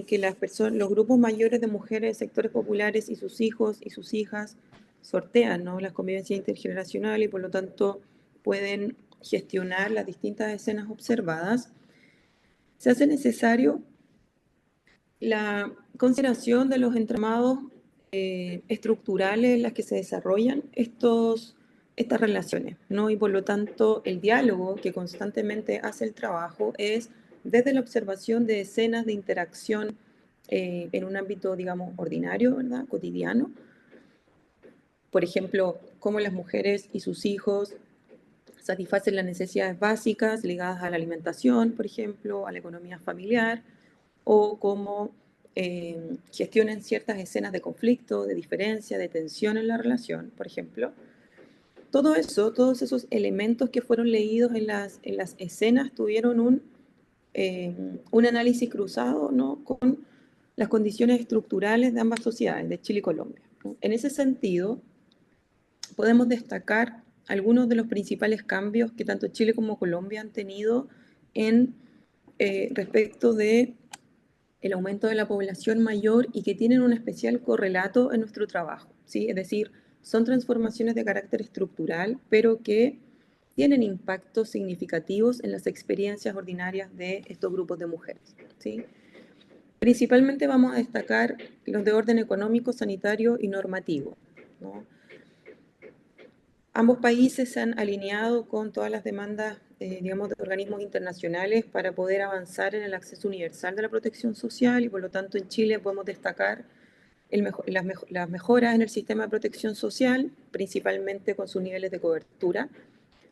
que los grupos mayores de mujeres, sectores populares y sus hijos y sus hijas sortean, ¿no?, las convivencias intergeneracionales y por lo tanto pueden gestionar las distintas escenas observadas, se hace necesario la consideración de los entramados estructurales en las que se desarrollan estas relaciones, ¿no? Y por lo tanto, el diálogo que constantemente hace el trabajo es desde la observación de escenas de interacción en un ámbito, digamos, ordinario, ¿verdad?, cotidiano. Por ejemplo, cómo las mujeres y sus hijos satisfacen las necesidades básicas ligadas a la alimentación, por ejemplo, a la economía familiar, o cómo gestionan ciertas escenas de conflicto, de diferencia, de tensión en la relación, por ejemplo. Todo eso, todos esos elementos que fueron leídos en las escenas tuvieron un análisis cruzado, ¿no?, con las condiciones estructurales de ambas sociedades, de Chile y Colombia, ¿no? En ese sentido, podemos destacar algunos de los principales cambios que tanto Chile como Colombia han tenido respecto de el aumento de la población mayor y que tienen un especial correlato en nuestro trabajo, ¿sí? Es decir, son transformaciones de carácter estructural, pero que tienen impactos significativos en las experiencias ordinarias de estos grupos de mujeres, ¿sí? Principalmente vamos a destacar los de orden económico, sanitario y normativo, ¿no? Ambos países se han alineado con todas las demandas, digamos, de organismos internacionales para poder avanzar en el acceso universal de la protección social y por lo tanto en Chile podemos destacar las mejoras en el sistema de protección social, principalmente con sus niveles de cobertura.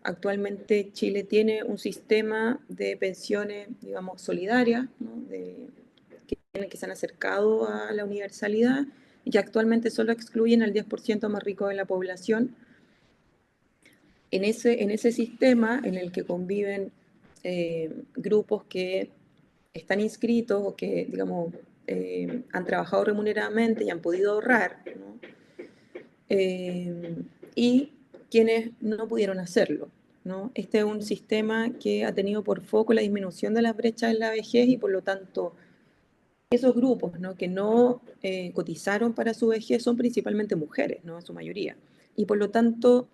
Actualmente Chile tiene un sistema de pensiones, digamos, solidarias, ¿no?, que se han acercado a la universalidad y que actualmente solo excluyen al 10% más rico de la población. En ese sistema en el que conviven grupos que están inscritos o que, digamos, han trabajado remuneradamente y han podido ahorrar, ¿no?, y quienes no pudieron hacerlo, ¿no? Este es un sistema que ha tenido por foco la disminución de las brechas en la vejez y por lo tanto esos grupos, ¿no?, que no cotizaron para su vejez son principalmente mujeres, ¿no?, en su mayoría. Y por lo tanto,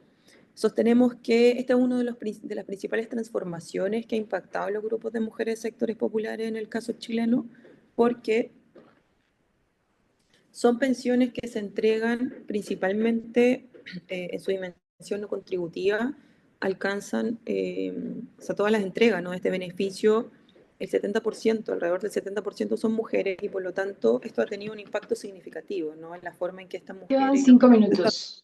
sostenemos que esta es una de las principales transformaciones que ha impactado a los grupos de mujeres de sectores populares en el caso chileno, porque son pensiones que se entregan principalmente en su dimensión no contributiva, alcanzan, o sea, todas las entregas, ¿no?, de este beneficio, el 70%, alrededor del 70% son mujeres, y por lo tanto esto ha tenido un impacto significativo, ¿no?, en la forma en que estas Quedan mujeres, 5 minutos.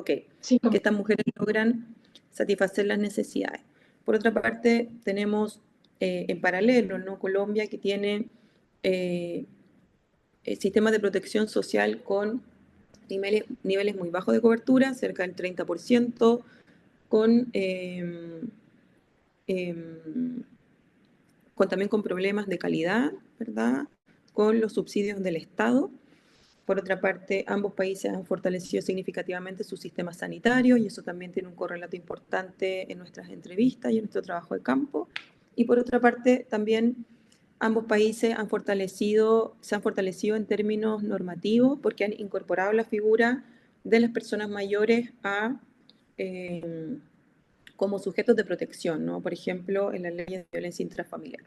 que 5 minutos. estas mujeres logran satisfacer las necesidades. Por otra parte, tenemos en paralelo, ¿no?, Colombia, que tiene sistemas de protección social con niveles muy bajos de cobertura, cerca del 30%, con, también con problemas de calidad, ¿verdad?, con los subsidios del Estado. Por otra parte, ambos países han fortalecido significativamente sus sistemas sanitarios, y eso también tiene un correlato importante en nuestras entrevistas y en nuestro trabajo de campo. Y por otra parte, también ambos países se han fortalecido en términos normativos, porque han incorporado la figura de las personas mayores eh, como sujetos de protección, ¿no?, por ejemplo, en la ley de violencia intrafamiliar.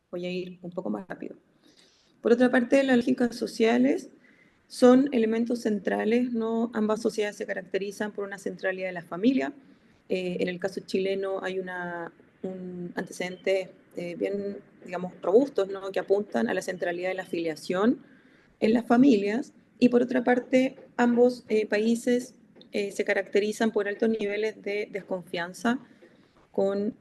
Voy a ir un poco más rápido. Por otra parte, las lógicas sociales son elementos centrales, ¿no? Ambas sociedades se caracterizan por una centralidad de la familia. En el caso chileno hay un antecedente bien, digamos, robustos, ¿no?, que apuntan a la centralidad de la afiliación en las familias. Y por otra parte, ambos países se caracterizan por altos niveles de desconfianza, con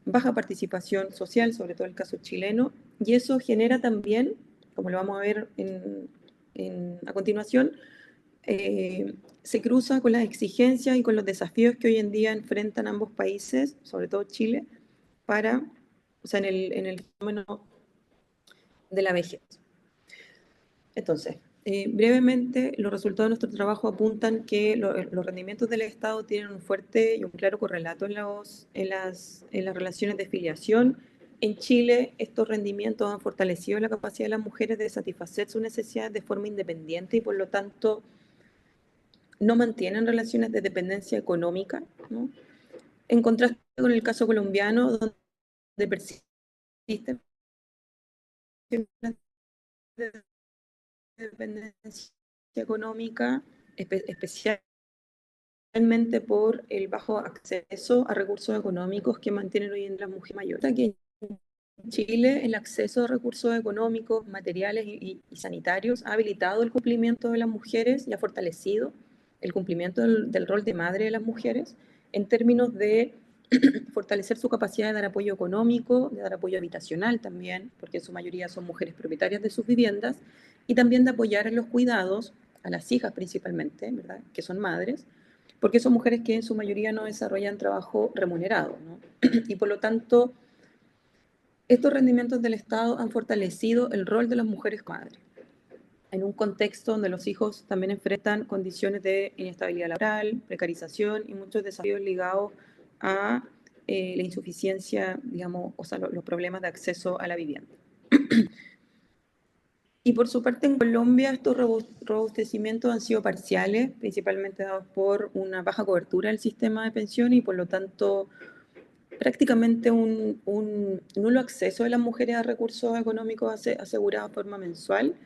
baja participación social, sobre todo el caso chileno, y eso genera también, como lo vamos a ver a continuación, se cruza con las exigencias y con los desafíos que hoy en día enfrentan ambos países, sobre todo Chile, en el fenómeno de la vejez. Entonces, brevemente, los resultados de nuestro trabajo apuntan que los rendimientos del Estado tienen un fuerte y un claro correlato en las relaciones de filiación. En Chile, estos rendimientos han fortalecido la capacidad de las mujeres de satisfacer sus necesidades de forma independiente, y por lo tanto no mantienen relaciones de dependencia económica, ¿no?, en contraste con el caso colombiano, donde persisten de dependencia económica, especialmente por el bajo acceso a recursos económicos que mantienen hoy en día las mujeres mayores. Aquí en Chile, el acceso a recursos económicos, materiales y sanitarios ha habilitado el cumplimiento de las mujeres y ha fortalecido el cumplimiento del rol de madre de las mujeres, en términos de fortalecer su capacidad de dar apoyo económico, de dar apoyo habitacional también, porque en su mayoría son mujeres propietarias de sus viviendas, y también de apoyar en los cuidados a las hijas principalmente, ¿verdad?, que son madres, porque son mujeres que en su mayoría no desarrollan trabajo remunerado, ¿no? Y por lo tanto, estos rendimientos del Estado han fortalecido el rol de las mujeres madres, en un contexto donde los hijos también enfrentan condiciones de inestabilidad laboral, precarización y muchos desafíos ligados a la insuficiencia, digamos, o sea, los problemas de acceso a la vivienda. Y por su parte, en Colombia, estos robustecimientos han sido parciales, principalmente dados por una baja cobertura del sistema de pensiones, y por lo tanto prácticamente un nulo acceso de las mujeres a recursos económicos asegurados de forma mensual.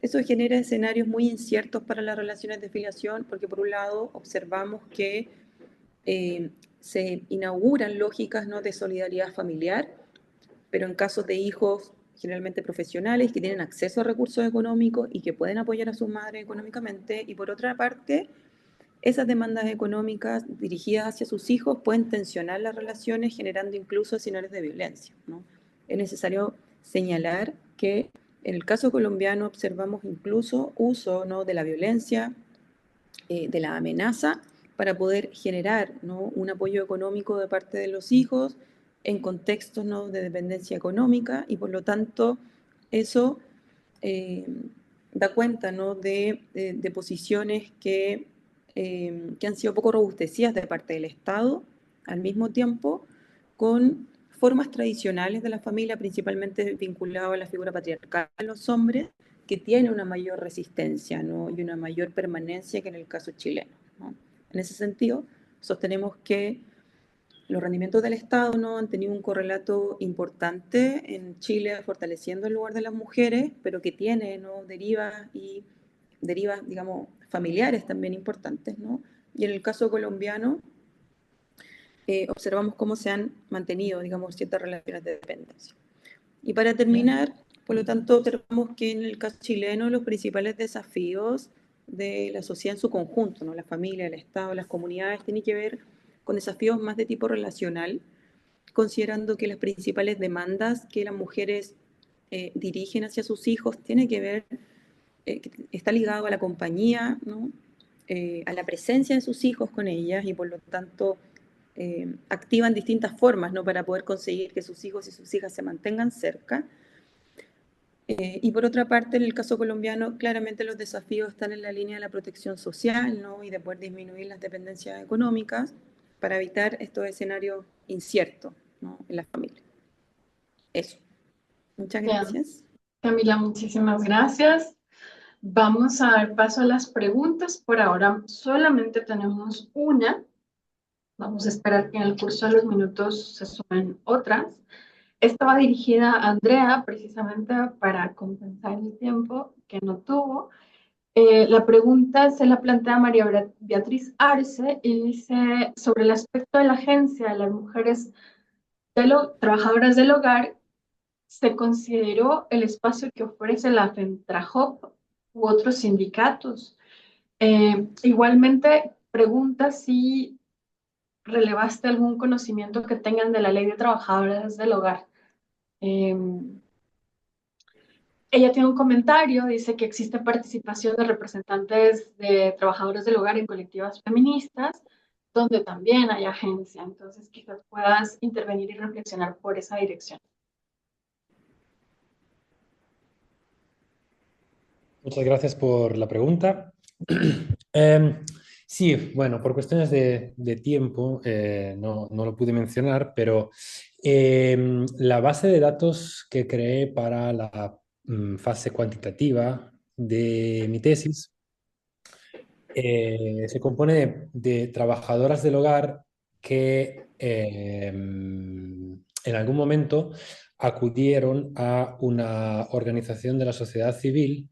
Eso genera escenarios muy inciertos para las relaciones de filiación, porque por un lado observamos que se inauguran lógicas, ¿no?, de solidaridad familiar, pero en casos de hijos generalmente profesionales que tienen acceso a recursos económicos y que pueden apoyar a sus madres económicamente, y por otra parte, esas demandas económicas dirigidas hacia sus hijos pueden tensionar las relaciones, generando incluso escenarios de violencia, ¿no? Es necesario señalar que en el caso colombiano observamos incluso uso, ¿no?, de la violencia, de la amenaza, para poder generar, ¿no?, un apoyo económico de parte de los hijos en contextos, ¿no?, de dependencia económica, y por lo tanto eso da cuenta, ¿no?, de posiciones que han sido poco robustecidas de parte del Estado, al mismo tiempo con formas tradicionales de la familia, principalmente vinculado a la figura patriarcal de los hombres, que tiene una mayor resistencia, ¿no? Y una mayor permanencia que en el caso chileno, ¿no? En ese sentido, sostenemos que los rendimientos del Estado, ¿no?, han tenido un correlato importante en Chile, fortaleciendo el lugar de las mujeres, pero que tiene, ¿no?, derivas, digamos, familiares también importantes, ¿no? Y en el caso colombiano, observamos cómo se han mantenido, digamos, ciertas relaciones de dependencia. Y para terminar, por lo tanto, observamos que en el caso chileno los principales desafíos de la sociedad en su conjunto, ¿no?, la familia, el Estado, las comunidades, tienen que ver con desafíos más de tipo relacional, considerando que las principales demandas que las mujeres dirigen hacia sus hijos tiene que ver, está ligado a la compañía, ¿no?, a la presencia de sus hijos con ellas, y por lo tanto activan distintas formas, ¿no?, para poder conseguir que sus hijos y sus hijas se mantengan cerca. Y por otra parte, en el caso colombiano, claramente los desafíos están en la línea de la protección social, ¿no?, y de poder disminuir las dependencias económicas para evitar estos escenarios inciertos, ¿no?, en la familia. Eso. Muchas Bien, gracias. Camila, muchísimas gracias. Vamos a dar paso a las preguntas. Por ahora solamente tenemos una. Vamos a esperar que en el curso de los minutos se sumen otras. Esta va dirigida a Andrea, precisamente para compensar el tiempo que no tuvo. La pregunta se la plantea María Beatriz Arce y dice sobre el aspecto de la agencia de las mujeres trabajadoras del hogar. ¿Se consideró el espacio que ofrece la FENTRAJOP u otros sindicatos? Igualmente, pregunta si relevaste algún conocimiento que tengan de la Ley de Trabajadoras del Hogar. Ella tiene un comentario, dice que existe participación de representantes de trabajadores del hogar en colectivas feministas, donde también hay agencia. Entonces, quizás puedas intervenir y reflexionar por esa dirección. Muchas gracias por la pregunta. Sí, bueno, por cuestiones de tiempo no lo pude mencionar, pero la base de datos que creé para la fase cuantitativa de mi tesis se compone de trabajadoras del hogar que en algún momento acudieron a una organización de la sociedad civil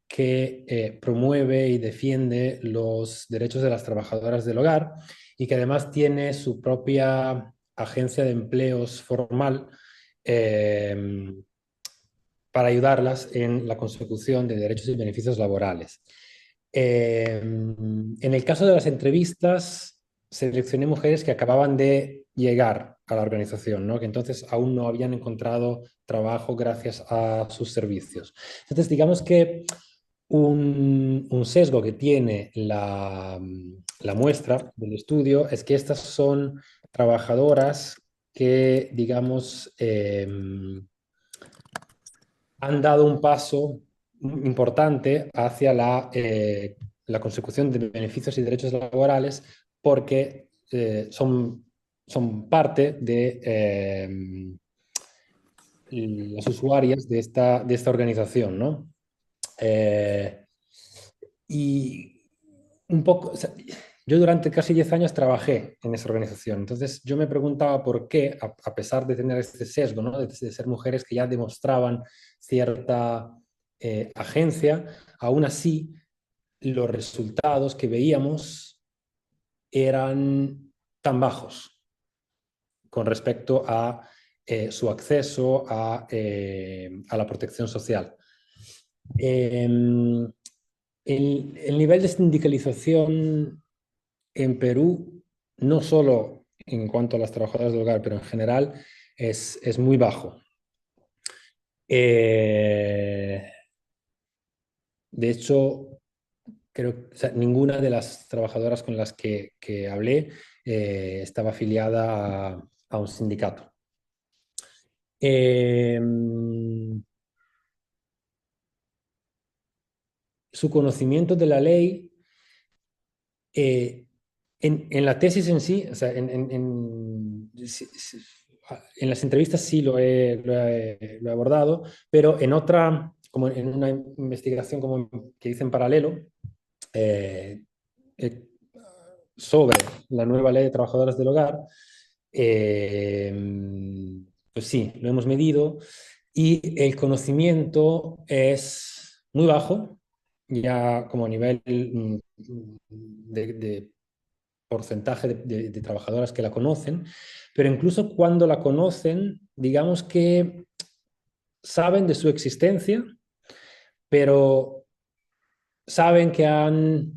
que promueve y defiende los derechos de las trabajadoras del hogar y que además tiene su propia agencia de empleos formal para ayudarlas en la consecución de derechos y beneficios laborales. En el caso de las entrevistas, seleccioné mujeres que acababan de llegar a la organización, ¿no?, que entonces aún no habían encontrado trabajo gracias a sus servicios. Entonces, digamos que un sesgo que tiene la muestra del estudio es que estas son trabajadoras que, digamos, han dado un paso importante hacia la consecución de beneficios y derechos laborales porque son parte de las usuarias de esta organización, ¿no? Y un poco, o sea, yo durante casi 10 años trabajé en esa organización, entonces yo me preguntaba por qué, a pesar de tener este sesgo, ¿no?, de ser mujeres que ya demostraban cierta agencia, aún así los resultados que veíamos eran tan bajos con respecto a su acceso a la protección social. El nivel de sindicalización en Perú, no solo en cuanto a las trabajadoras del hogar, pero en general, es muy bajo. De hecho, creo que ninguna de las trabajadoras con las que hablé estaba afiliada a un sindicato. Su conocimiento de la ley, en la tesis en sí, o sea, en las entrevistas sí lo he abordado, pero en otra, como en una investigación como que hice en paralelo, eh, eh, sobre la nueva ley de trabajadoras del hogar, eh, pues sí, lo hemos medido y el conocimiento es muy bajo, ya como a nivel de porcentaje de trabajadoras que la conocen, pero incluso cuando la conocen, digamos que saben de su existencia, pero saben que han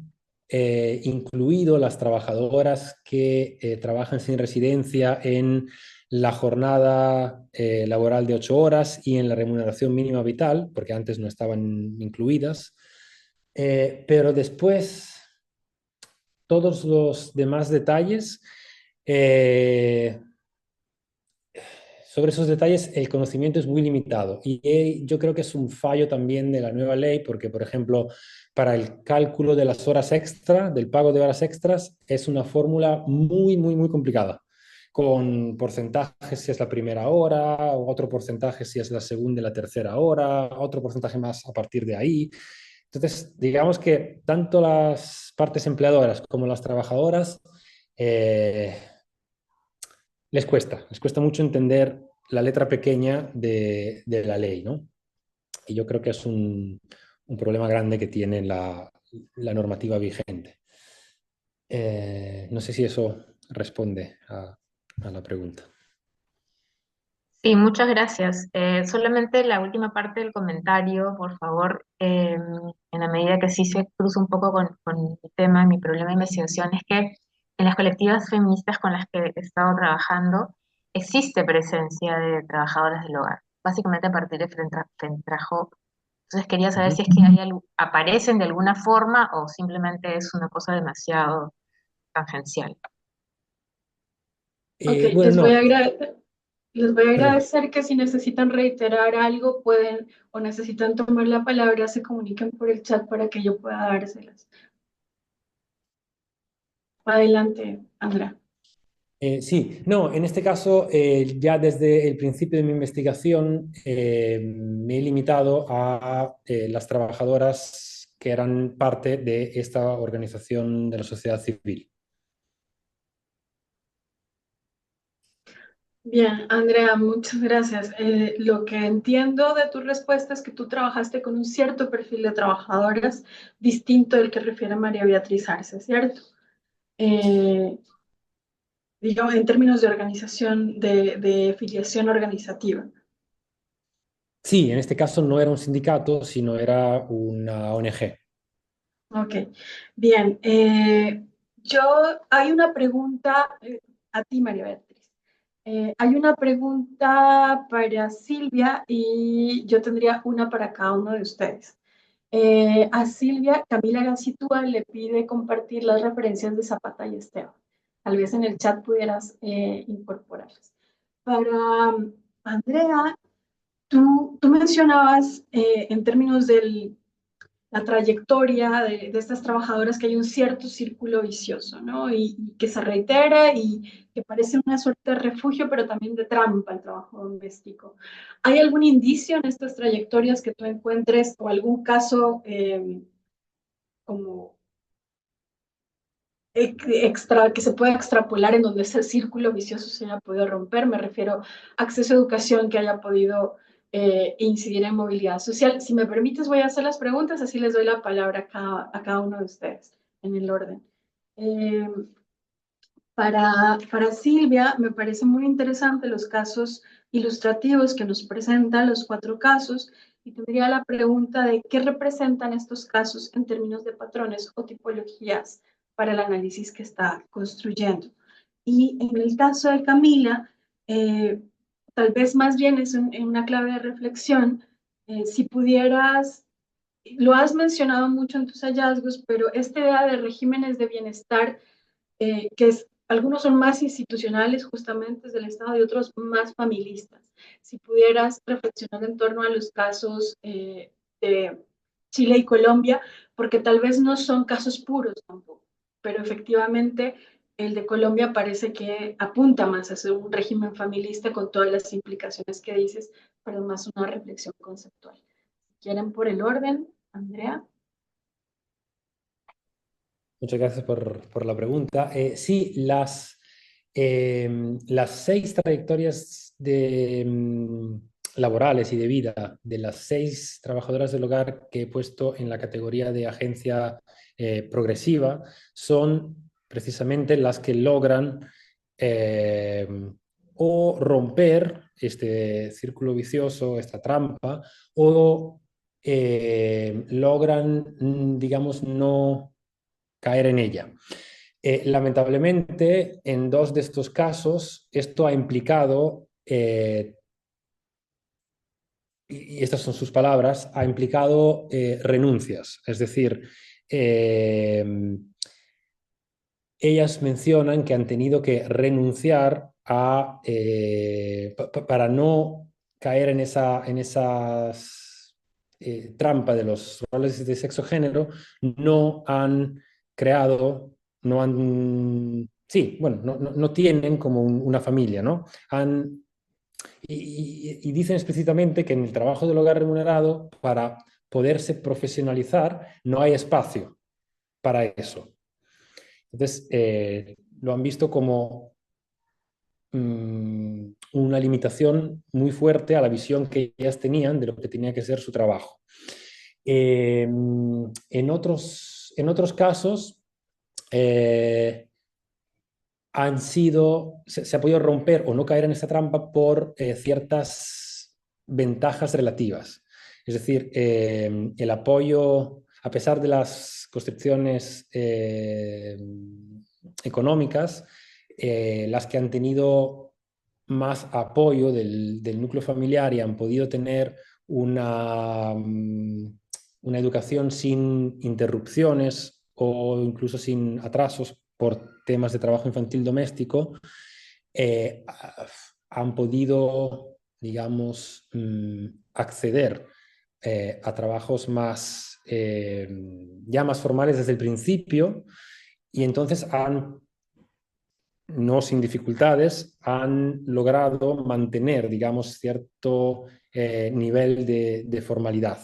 incluido las trabajadoras que trabajan sin residencia en la jornada laboral de 8 horas y en la remuneración mínima vital, porque antes no estaban incluidas. Pero después, todos los demás detalles, eh, sobre esos detalles el conocimiento es muy limitado y yo creo que es un fallo también de la nueva ley porque, por ejemplo, para el cálculo de las horas extra, del pago de horas extras, es una fórmula muy, muy, muy complicada, con porcentajes si es la primera hora, otro porcentaje si es la segunda y la tercera hora, otro porcentaje más a partir de ahí. Entonces, digamos que tanto las partes empleadoras como las trabajadoras eh, les cuesta mucho entender la letra pequeña de la ley, ¿no? Y yo creo que es un problema grande que tiene la normativa vigente. No sé si eso responde a la pregunta. Sí, muchas gracias. Solamente la última parte del comentario, por favor, en la medida que sí se cruza un poco con mi tema, mi problema de investigación, es que en las colectivas feministas con las que he estado trabajando existe presencia de trabajadoras del hogar, básicamente a partir de Fentrajo. Entonces quería saber si es que aparecen de alguna forma o simplemente es una cosa demasiado tangencial. Ok, Bueno, no, les voy a perdón. agradecer que si necesitan reiterar algo, pueden o necesitan tomar la palabra, se comuniquen por el chat para que yo pueda dárselas. Adelante, Andrea. Sí, no, en este caso, ya desde el principio de mi investigación me he limitado a las trabajadoras que eran parte de esta organización de la sociedad civil. Bien, Andrea, muchas gracias. Lo que entiendo de tu respuesta es que tú trabajaste con un cierto perfil de trabajadoras distinto del que refiere María Beatriz Arce, ¿cierto? Eh, digamos, en términos de organización, de filiación organizativa. Sí, en este caso no era un sindicato, sino era una ONG. Ok, bien. Yo, hay una pregunta a ti, María Beatriz. Hay una pregunta para Silvia y yo tendría una para cada uno de ustedes. A Silvia, Camila Gacitúa le pide compartir las referencias de Zapata y Esteban. Tal vez en el chat pudieras incorporarlas. Para Andrea, tú mencionabas en términos de la trayectoria de estas trabajadoras que hay un cierto círculo vicioso, ¿no? Y que se reitera y que parece una suerte de refugio, pero también de trampa el trabajo doméstico. ¿Hay algún indicio en estas trayectorias que tú encuentres o algún caso como extra, que se pueda extrapolar en donde ese círculo vicioso se haya podido romper? Me refiero a acceso a educación que haya podido incidir en movilidad social. Si me permites, voy a hacer las preguntas, así les doy la palabra a cada uno de ustedes en el orden. Eh, para Silvia, me parece muy interesante los casos ilustrativos que nos presentan, los 4 casos, y tendría la pregunta de qué representan estos casos en términos de patrones o tipologías para el análisis que está construyendo. Y en el caso de Camila, tal vez más bien es una clave de reflexión, si pudieras, lo has mencionado mucho en tus hallazgos, pero esta idea de regímenes de bienestar que algunos son más institucionales justamente desde el Estado y otros más familistas. Si pudieras reflexionar en torno a los casos de Chile y Colombia, porque tal vez no son casos puros tampoco, pero efectivamente el de Colombia parece que apunta más a ser un régimen familista con todas las implicaciones que dices, pero más una reflexión conceptual. ¿Quieren por el orden, Andrea? Muchas gracias por la pregunta. Sí, las 6 trayectorias laborales y de vida de las 6 trabajadoras del hogar que he puesto en la categoría de agencia progresiva son precisamente las que logran eh, o romper este círculo vicioso, esta trampa, o logran, digamos, no caer en ella. Lamentablemente, en 2 de estos casos, esto ha implicado, y estas son sus palabras, ha implicado renuncias. Es decir, eh, ellas mencionan que han tenido que renunciar para no caer en esas trampa de los roles de sexo-género, no han creado, no han, sí, bueno, no tienen como una familia, ¿no? Y dicen explícitamente que en el trabajo del hogar remunerado, para poderse profesionalizar, no hay espacio para eso. Entonces, lo han visto como una limitación muy fuerte a la visión que ellas tenían de lo que tenía que ser su trabajo. En otros casos, se ha podido romper o no caer en esta trampa por ciertas ventajas relativas. Es decir, el apoyo, a pesar de las constricciones económicas, las que han tenido más apoyo del núcleo familiar y han podido tener una educación sin interrupciones o incluso sin atrasos por temas de trabajo infantil doméstico, eh, han podido, digamos, acceder a trabajos ya más formales desde el principio, y entonces no sin dificultades, han logrado mantener, digamos, cierto nivel de formalidad.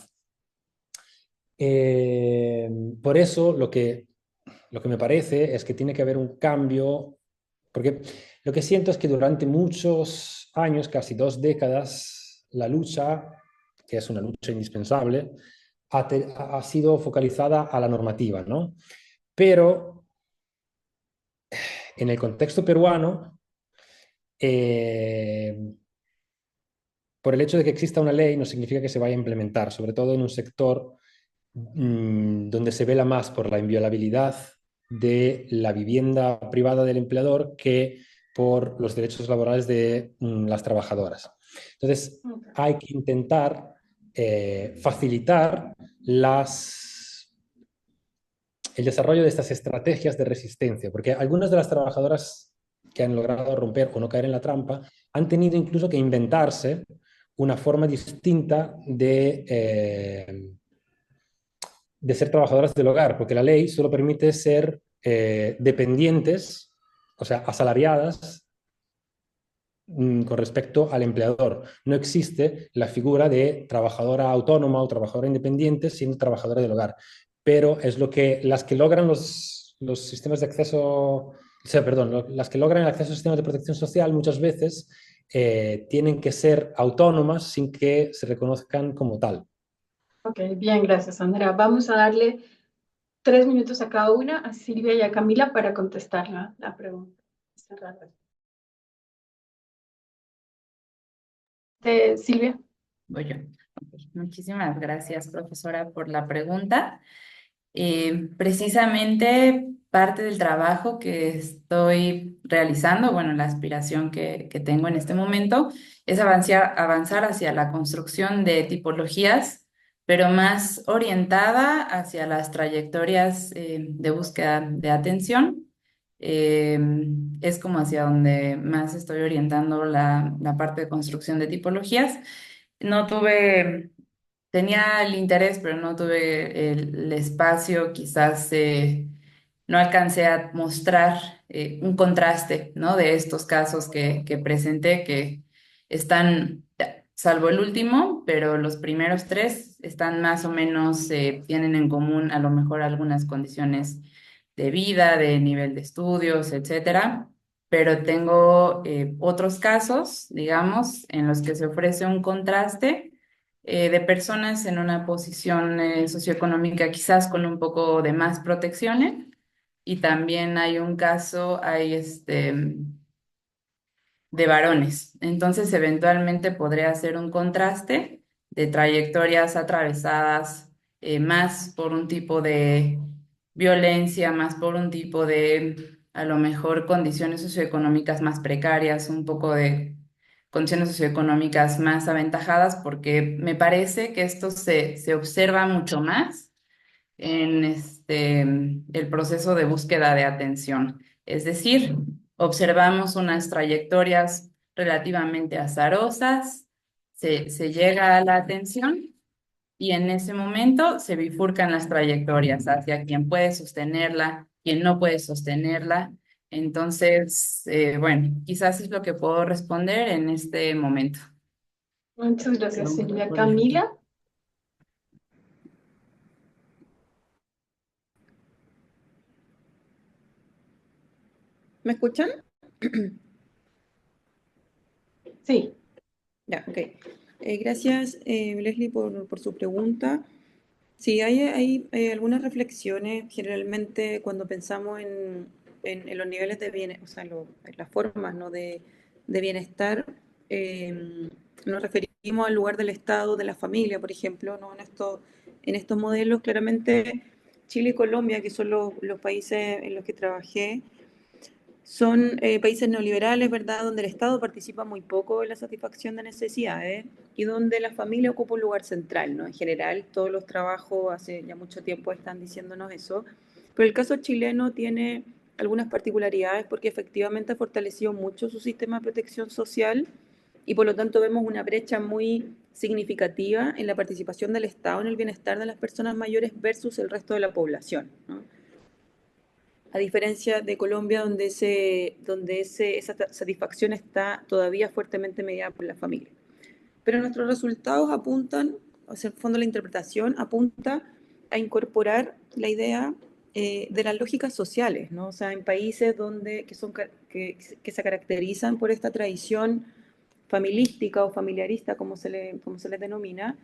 Por eso lo que me parece es que tiene que haber un cambio, porque lo que siento es que durante muchos años, casi 2 décadas, la lucha, que es una lucha indispensable, ha sido focalizada a la normativa, ¿no? Pero en el contexto peruano, eh, por el hecho de que exista una ley no significa que se vaya a implementar, sobre todo en un sector donde se vela más por la inviolabilidad de la vivienda privada del empleador que por los derechos laborales de las trabajadoras. Entonces, hay que intentar facilitar el desarrollo de estas estrategias de resistencia, porque algunas de las trabajadoras que han logrado romper o no caer en la trampa han tenido incluso que inventarse una forma distinta de ser trabajadoras del hogar, porque la ley solo permite ser dependientes, o sea, asalariadas con respecto al empleador. No existe la figura de trabajadora autónoma o trabajadora independiente siendo trabajadora del hogar, pero es las que logran los sistemas de acceso, o sea, perdón, las que logran el acceso a sistemas de protección social muchas veces tienen que ser autónomas sin que se reconozcan como tal. Ok, bien, gracias, Andrea. Vamos a darle 3 minutos a cada una, a Silvia y a Camila, para contestar la pregunta. Silvia. Voy yo. Ok, muchísimas gracias, profesora, por la pregunta. Precisamente parte del trabajo que estoy realizando, bueno, la aspiración que tengo en este momento, es avanzar hacia la construcción de tipologías, pero más orientada hacia las trayectorias de búsqueda de atención. Eh, es como hacia donde más estoy orientando la parte de construcción de tipologías. No tuve Tenía el interés, pero no tuve el espacio quizás no alcancé a mostrar un contraste, ¿no? De estos casos que presenté, que están, salvo el último, pero los primeros tres están más o menos, tienen en común a lo mejor algunas condiciones de vida, de nivel de estudios, etcétera. Pero tengo otros casos, digamos, en los que se ofrece un contraste de personas en una posición socioeconómica quizás con un poco de más protecciones y también hay un caso, hay de varones. Entonces, eventualmente podría hacer un contraste de trayectorias atravesadas más por un tipo de violencia, más por un tipo de, a lo mejor, condiciones socioeconómicas más precarias, un poco de condiciones socioeconómicas más aventajadas, porque me parece que esto se observa mucho más en el proceso de búsqueda de atención. Es decir, observamos unas trayectorias relativamente azarosas, se llega a la atención y en ese momento se bifurcan las trayectorias hacia quien puede sostenerla, quien no puede sostenerla. Entonces, bueno, quizás es lo que puedo responder en este momento. Muchas gracias, Silvia. Por el tiempo. Camila. ¿Me escuchan? Sí. Ya, ok. Gracias, Leslie, por su pregunta. Sí, hay algunas reflexiones, generalmente cuando pensamos en los niveles de bienestar, o sea, en las formas, ¿no? de bienestar, nos referimos al lugar del Estado, de la familia, por ejemplo, ¿no? En estos modelos, claramente Chile y Colombia, que son los países en los que trabajé, son países neoliberales, ¿verdad?, donde el Estado participa muy poco en la satisfacción de necesidades y donde la familia ocupa un lugar central, ¿no? En general, todos los trabajos hace ya mucho tiempo están diciéndonos eso. Pero el caso chileno tiene algunas particularidades porque efectivamente ha fortalecido mucho su sistema de protección social y por lo tanto vemos una brecha muy significativa en la participación del Estado en el bienestar de las personas mayores versus el resto de la población, ¿no? A diferencia de Colombia, esa satisfacción está todavía fuertemente mediada por la familia. Pero nuestros resultados apuntan, o sea, en el fondo la interpretación apunta a incorporar la idea de las lógicas sociales, ¿no? O sea, en países que se caracterizan por esta tradición familistica o familiarista, como se le denomina,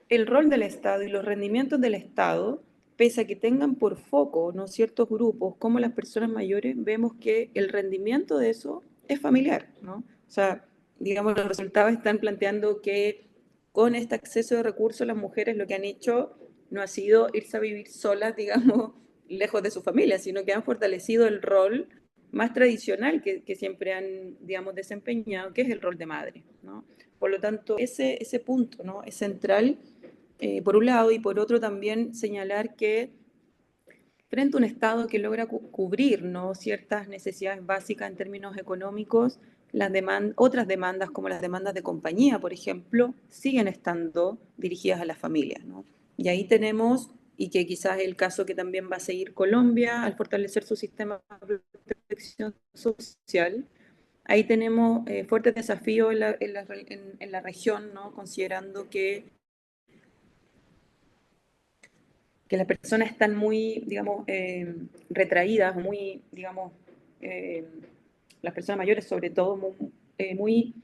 el rol del Estado y los rendimientos del Estado, pese a que tengan por foco, ¿no?, ciertos grupos, como las personas mayores, vemos que el rendimiento de eso es familiar, ¿no? O sea, digamos, los resultados están planteando que con este acceso de recursos las mujeres lo que han hecho no ha sido irse a vivir solas, digamos, lejos de su familia, sino que han fortalecido el rol más tradicional que siempre han, digamos, desempeñado, que es el rol de madre, ¿no? Por lo tanto, ese punto, ¿no?, es central, por un lado, y por otro también señalar que frente a un Estado que logra cubrir, ¿no?, ciertas necesidades básicas en términos económicos, otras demandas, como las demandas de compañía, por ejemplo, siguen estando dirigidas a las familias, ¿no? Y ahí tenemos, y que quizás es el caso que también va a seguir Colombia al fortalecer su sistema de protección social, ahí tenemos fuertes desafíos en la región, ¿no?, considerando que las personas están muy, digamos, retraídas, muy, digamos, eh, las personas mayores sobre todo, muy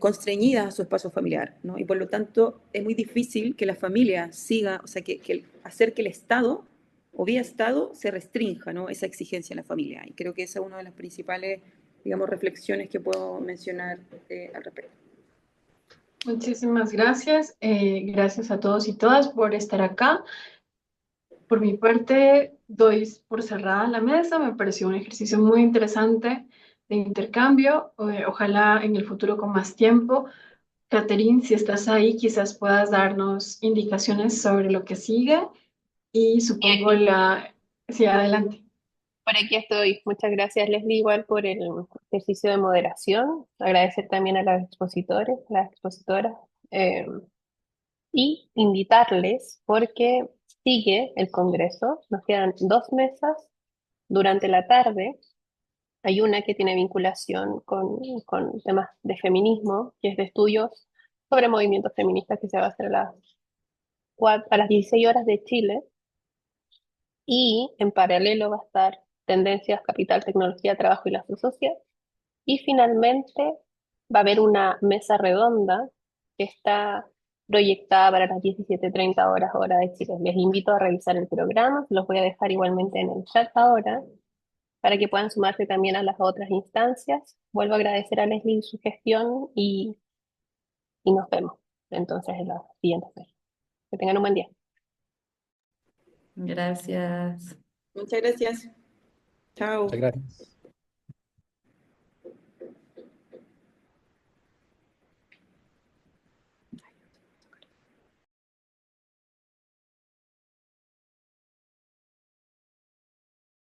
constreñidas a su espacio familiar, ¿no? Y por lo tanto es muy difícil que la familia siga, o sea, hacer que el Estado o vía Estado se restrinja, ¿no?, esa exigencia en la familia. Y creo que esa es una de las principales, digamos, reflexiones que puedo mencionar al respecto. Muchísimas gracias. Gracias a todos y todas por estar acá. Por mi parte, doy por cerrada la mesa. Me pareció un ejercicio muy interesante de intercambio. Ojalá en el futuro con más tiempo. Catherine, si estás ahí, quizás puedas darnos indicaciones sobre lo que sigue y Y supongo aquí, la... Sí, adelante. por aquí estoy. Muchas gracias, Leslie, igual por el ejercicio de moderación. Agradecer también a los expositores, las expositoras, y invitarles porque sigue el Congreso, nos quedan dos mesas durante la tarde. Hay una que tiene vinculación con temas de feminismo, que es de estudios sobre movimientos feministas, que se va a hacer a las 16 horas de Chile. Y en paralelo va a estar Tendencias, Capital, Tecnología, Trabajo y la Sociedad. Y finalmente va a haber una mesa redonda que está proyectada para las 17:30 horas, hora de Chile. Les invito a revisar el programa, los voy a dejar igualmente en el chat ahora, para que puedan sumarse también a las otras instancias. Vuelvo a agradecer a Leslie su gestión y nos vemos entonces en la siguiente vez. Que tengan un buen día. Gracias. Muchas gracias. Chao. Muchas gracias.